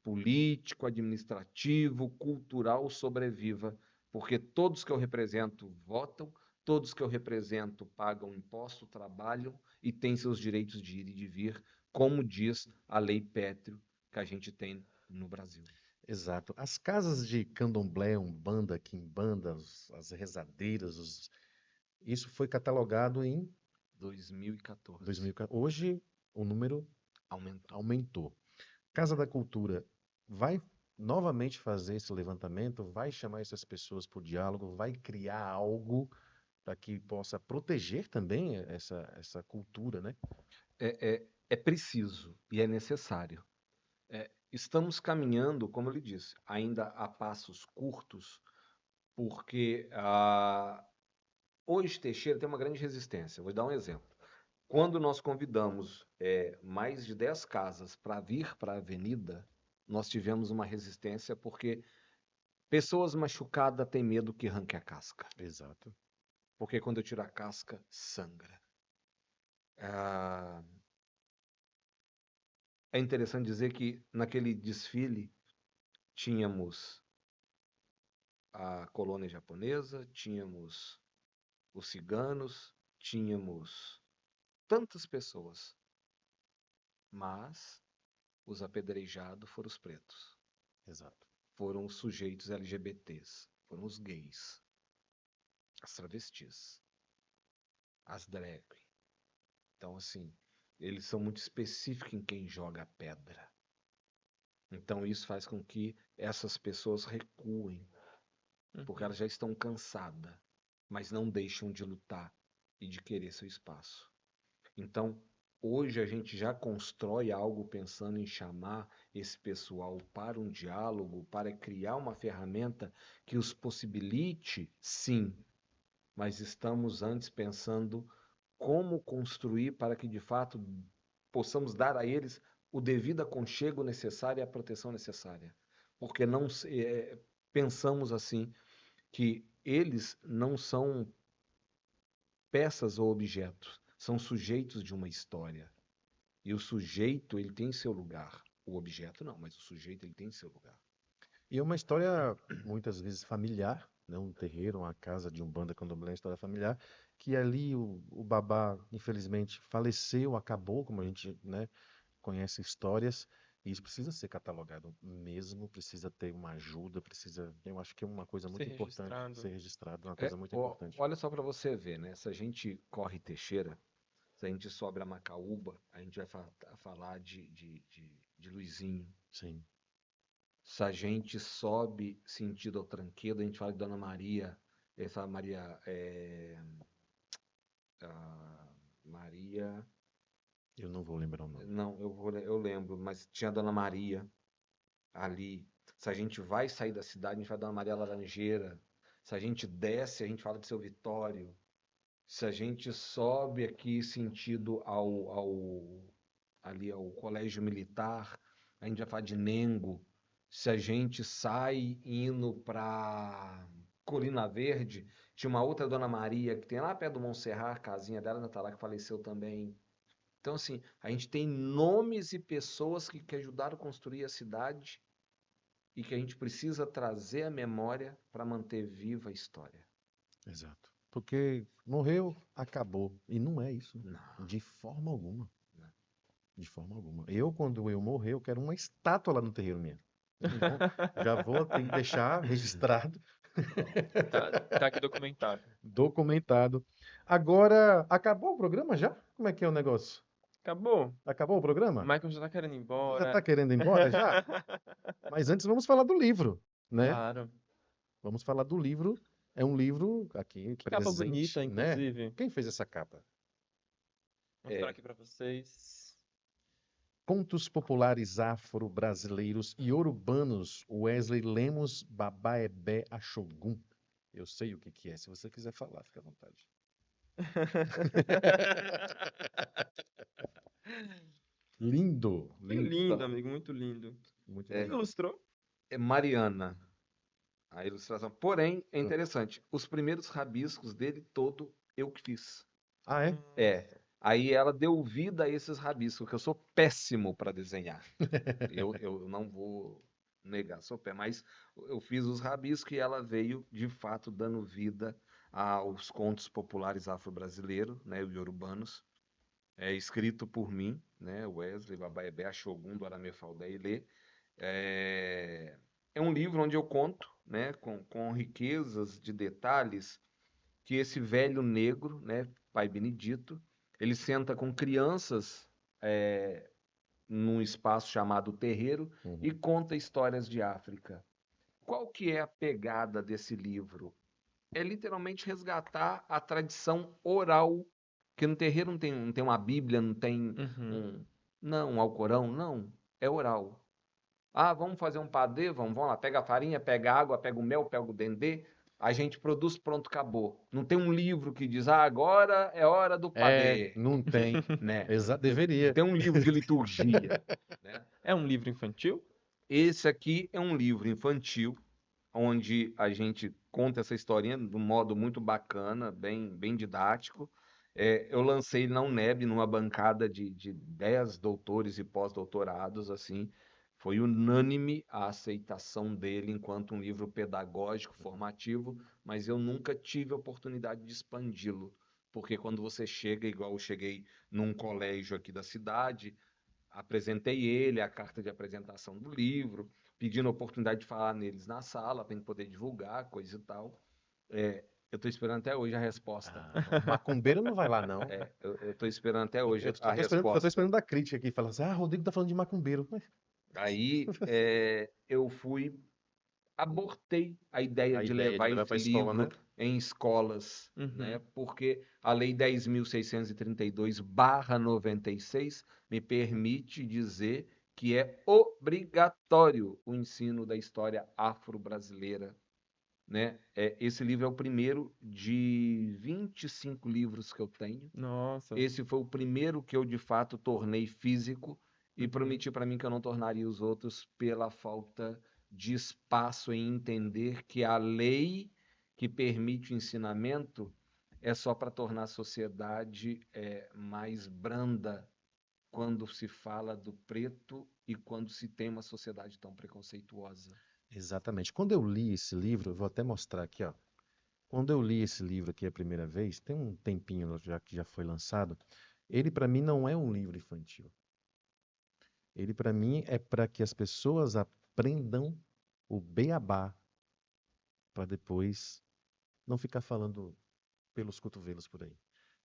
político, administrativo, cultural sobreviva, porque todos que eu represento votam, todos que eu represento pagam imposto, trabalham e têm seus direitos de ir e de vir, como diz a lei pétrea que a gente tem no Brasil. Exato. As casas de candomblé, umbanda, quimbanda, as rezadeiras, isso foi catalogado em 2014. 2014. Hoje o número aumentou. Casa da Cultura vai novamente fazer esse levantamento, vai chamar essas pessoas para o diálogo, vai criar algo para que possa proteger também essa cultura, né? É preciso e é necessário. Estamos caminhando, como eu lhe disse, ainda a passos curtos, porque hoje Teixeira tem uma grande resistência. Vou dar um exemplo. Quando nós convidamos mais de 10 casas para vir para a avenida, nós tivemos uma resistência porque pessoas machucadas têm medo que arranque a casca. Exato. Porque quando eu tiro a casca, sangra. É interessante dizer que naquele desfile tínhamos a colônia japonesa, tínhamos os ciganos, tínhamos tantas pessoas, mas os apedrejados foram os pretos, Exato. foram os sujeitos LGBTs, foram os gays, as travestis, as drag. Então, assim, eles são muito específicos em quem joga a pedra. Então, isso faz com que essas pessoas recuem, porque elas já estão cansadas, mas não deixam de lutar e de querer seu espaço. Então, hoje a gente já constrói algo pensando em chamar esse pessoal para um diálogo, para criar uma ferramenta que os possibilite, sim, mas estamos antes pensando como construir para que, de fato, possamos dar a eles o devido aconchego necessário e a proteção necessária. Porque não pensamos assim que eles não são peças ou objetos, são sujeitos de uma história. E o sujeito, ele tem seu lugar. O objeto não, mas o sujeito, ele tem seu lugar. E é uma história muitas vezes familiar, né? Um terreiro, uma casa de umbanda candomblé, uma história familiar, que ali o babá, infelizmente, faleceu, acabou, como a gente, né, conhece histórias, e isso precisa ser catalogado mesmo, precisa ter uma ajuda, eu acho que é uma coisa muito Ser importante registrado. ser registrado, uma coisa muito importante. Olha só para você ver, né? Se a gente corre Teixeira, se a gente sobe a Macaúba, a gente vai falar de Luizinho. Sim, Se a gente sobe sentido ao Tranquedo, a gente fala de Dona Maria. Essa Maria Maria. eu não vou lembrar o nome. Não, eu lembro, mas tinha a Dona Maria ali. Se a gente vai sair da cidade, a gente vai dar Dona Maria Laranjeira. Se a gente desce, a gente fala de Seu Vitório. Se a gente sobe aqui sentido ali ao Colégio Militar, a gente vai falar de Nengo. Se a gente sai indo para Colina Verde, tinha uma outra Dona Maria que tem lá perto do Montserrat, a casinha dela ainda tá lá, que faleceu também. Então, assim, a gente tem nomes e pessoas que ajudaram a construir a cidade e que a gente precisa trazer à memória para manter viva a história. Exato. Porque morreu, acabou. E não é isso. Não. De forma alguma. Não. De forma alguma. Quando eu morrer, eu quero uma estátua lá no terreiro minha. Então, já vou ter que deixar registrado, Tá aqui documentado. documentado. Agora, acabou o programa já? Como é que é o negócio? Acabou. Acabou o O programa? Michael já tá querendo ir Já embora. está querendo ir embora já? Mas antes vamos falar do livro, né? Claro. Vamos falar do livro. É um livro aqui Que capa presente, bonita, né? inclusive. Quem fez essa capa? Vou mostrar aqui pra vocês. Contos populares afro-brasileiros e urbanos, Wesley Lemos Babaebé Axogum. Eu sei o que é. Se você quiser falar, fica à vontade. Lindo, Lindo, Então, amigo, muito lindo. muito Quem legal. ilustrou? é Mariana, a ilustração. Porém, é interessante, os primeiros rabiscos dele todo eu que fiz. Ah, é? É, Aí ela deu vida a esses rabiscos, porque eu sou péssimo para desenhar. Eu não vou negar, sou péssimo, mas eu fiz os rabiscos e ela veio, de fato, dando vida aos contos populares afro-brasileiros, né, os iorubanos, escrito por mim, né, Wesley Babaebé Ashogun do Aramê Faldé Ilê. É um livro onde eu conto, né, com riquezas de detalhes, que esse velho negro, né, Pai Benedito, ele senta com crianças num espaço chamado terreiro e conta histórias de África. Qual que é a pegada desse livro? É literalmente resgatar a tradição oral, que no terreiro não tem uma Bíblia, não tem um Alcorão, não, é oral. Ah, vamos fazer um padê? Vamos lá, pega a farinha, pega a água, pega o mel, pega o dendê, a gente produz, pronto, acabou. Não tem um livro que diz, agora é hora do padê, Não tem. né? Deveria. Tem um livro de liturgia, né? É um livro infantil? Esse aqui é um livro infantil, onde a gente conta essa historinha de um modo muito bacana, bem didático. Eu lancei ele na UNEB, numa bancada de 10 doutores e pós-doutorados, assim. Foi unânime a aceitação dele enquanto um livro pedagógico, formativo, mas eu nunca tive a oportunidade de expandi-lo, porque quando você chega, igual eu cheguei num colégio aqui da cidade, apresentei ele, a carta de apresentação do livro, pedindo a oportunidade de falar neles na sala, para a gente poder divulgar, coisa e tal. Eu estou esperando até hoje a resposta. Macumbeiro não vai lá, não. Eu estou esperando até hoje Eu a tô resposta. esperando da crítica aqui, falando assim, Rodrigo tá falando de macumbeiro. Aí eu abortei a ideia de levar pra esse escola, livro né? em escolas, né? Porque a Lei 10.632/96 me permite dizer que é obrigatório o ensino da história afro-brasileira, né? Esse livro é o primeiro de 25 livros que eu tenho. Nossa. Esse foi o primeiro que eu, de fato, tornei físico e prometi para mim que eu não tornaria os outros pela falta de espaço em entender que a lei que permite o ensinamento é só para tornar a sociedade mais branda quando se fala do preto e quando se tem uma sociedade tão preconceituosa. Exatamente. Quando eu li esse livro, eu vou até mostrar aqui, ó. Quando eu li esse livro aqui a primeira vez, tem um tempinho já que já foi lançado, ele para mim não é um livro infantil. Ele para mim é para que as pessoas aprendam o beabá, para depois não ficar falando pelos cotovelos por aí.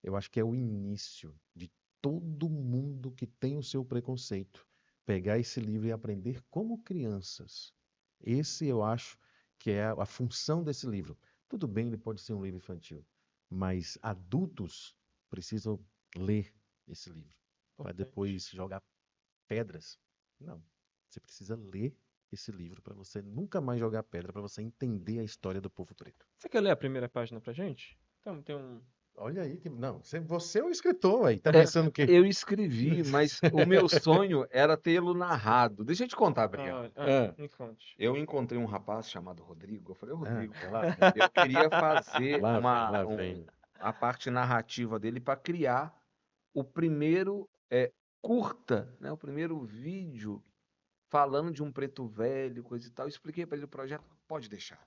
Eu acho que é o início de todo mundo que tem o seu preconceito pegar esse livro e aprender como crianças. Esse eu acho que é a função desse livro. Tudo bem, ele pode ser um livro infantil, mas adultos precisam ler esse livro para depois jogar pedras. Não, você precisa ler esse livro para você nunca mais jogar pedra, para você entender a história do povo preto. Você quer ler a primeira página pra gente? Então, tem um... Olha aí, não, você é o escritor aí, tá pensando que... Eu escrevi, mas o meu sonho era tê-lo narrado. Deixa eu te contar, Brian. Me conte. Eu encontrei um rapaz chamado Rodrigo. Eu falei, Rodrigo, lá eu queria fazer lá vem. a parte narrativa dele para criar o primeiro curta, né? O primeiro vídeo falando de um preto velho, coisa e tal. Eu expliquei para ele o projeto. Pode deixar.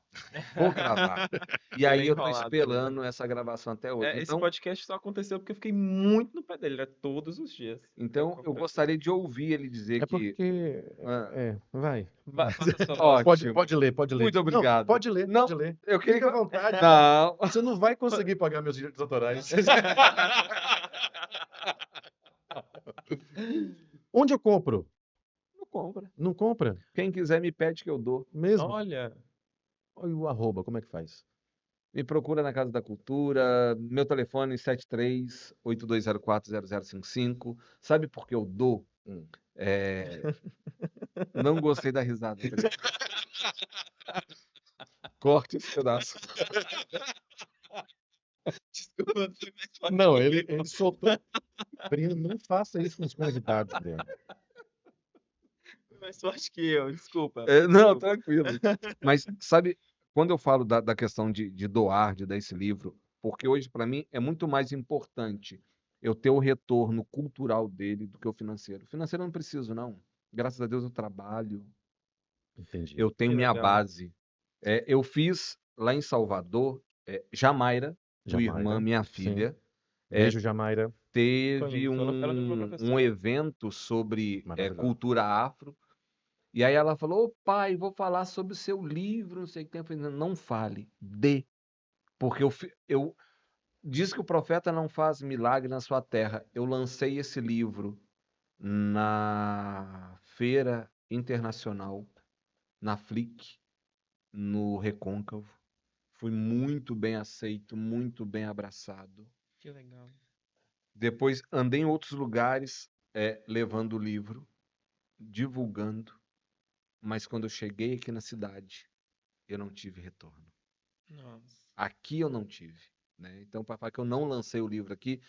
Vou gravar. E aí eu tô esperando essa gravação até hoje. Esse Então, podcast só aconteceu porque eu fiquei muito no pé dele, todos os dias. então eu gostaria de ouvir ele dizer É porque... vai. Pode ler. Muito obrigado. Não, pode ler. Eu queria Fica à vontade. Não. Você não vai conseguir pagar meus direitos autorais. Onde eu compro? Não compra. Não compra? Quem quiser me pede que eu dou. Mesmo? Olha. Olha o arroba, como é que faz? Me procura na Casa da Cultura, meu telefone 73-8204-0055. Sabe por que eu dou? Não gostei da risada. Corte esse pedaço. Desculpa, não, ele soltou. Brino, não faça isso com os convidados, Brino. Mais forte que eu, desculpa. Não, tranquilo. Mas, sabe, quando eu falo da questão de doar, de dar esse livro, porque hoje, para mim, é muito mais importante eu ter o retorno cultural dele do que o financeiro. O financeiro eu não preciso, não. Graças a Deus eu trabalho, Entendi. eu tenho Que minha legal. base. Eu fiz lá em Salvador, Jamaira, tua irmã, Jamaira, minha sim. filha, Beijo, Jamaira. teve Conheço, ela foi minha um professora. evento sobre Maravilhosa. cultura afro. E aí ela falou: Ô pai, vou falar sobre o seu livro, não sei o que tem. Eu falei: não fale, dê. Porque diz que o profeta não faz milagre na sua terra. Eu lancei esse livro na Feira Internacional, na Flick, no Recôncavo. Fui muito bem aceito, muito bem abraçado. Que legal. Depois andei em outros lugares, levando o livro, divulgando. Mas quando eu cheguei aqui na cidade, eu não tive retorno. Nossa. Aqui eu não tive, né? Então, para falar que eu não lancei o livro aqui,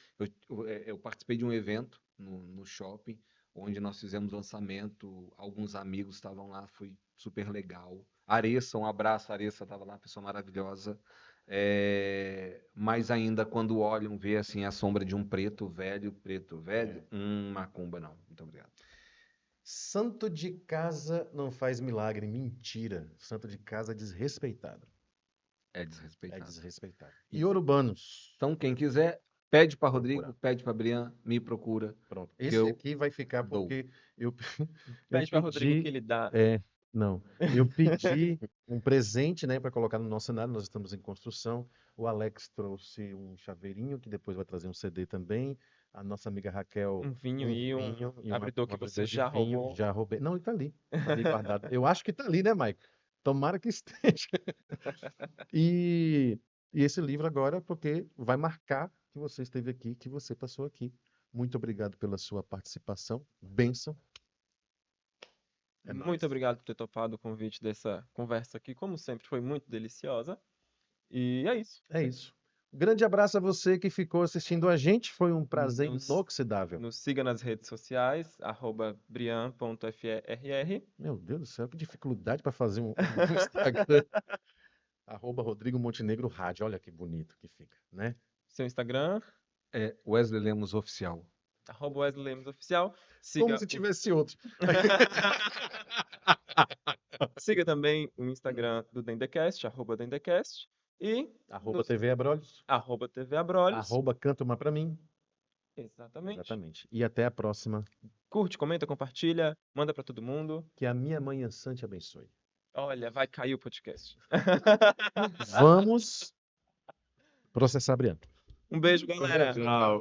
eu participei de um evento no shopping, onde nós fizemos lançamento, alguns amigos estavam lá, foi super legal. Aressa, um abraço, Aressa estava lá, pessoa maravilhosa. Mas ainda quando olham, vê assim a sombra de um preto velho, macumba não. Muito obrigado. Santo de casa não faz milagre. Mentira. Santo de casa é desrespeitado. É É desrespeitado. desrespeitado. E Orubanos? Então, quem quiser, pede para Procura. Rodrigo, pede para Brian, me procura. Pronto. Que Esse eu aqui vai ficar dou. porque eu Pede para Rodrigo que pedi. ele dá. Não. Eu pedi um presente, né, para colocar no nosso cenário. Nós estamos em construção. O Alex trouxe um chaveirinho, que depois vai trazer um CD também. A nossa amiga Raquel, Um vinho e um e abridor que um você abridor de já vinho. roubou. Já roubei. Não, ele tá ali. Tá ali guardado. Eu acho que tá ali, né, Mike? Tomara que esteja. E esse livro agora, porque vai marcar que você esteve aqui, que você passou aqui. Muito obrigado pela sua participação. Bênção. É nóis. Muito obrigado por ter topado o convite dessa conversa aqui. Como sempre, foi muito deliciosa. E é isso. É isso. Grande abraço a você que ficou assistindo a gente. Foi um prazer Nos- inoxidável. Nos siga nas redes sociais, @brian.frr. Meu Deus do céu, que dificuldade para fazer um Instagram. @Rodrigo Montenegro Rádio. Olha que bonito que fica, né? Seu Instagram, Wesley Lemos Oficial. @Wesley Lemos Oficial. Como Siga se tivesse outro. Siga também o Instagram do Dendecast, @Dendecast. E @TV Abrolhos. @TV Abrolhos. @Canta Uma Pra Mim. Exatamente. Exatamente. E até a próxima. Curte, comenta, compartilha, manda pra todo mundo. Que a minha mãe Ansan te abençoe. Olha, vai cair o podcast. Vamos processar Brian. Um beijo, galera. Tchau.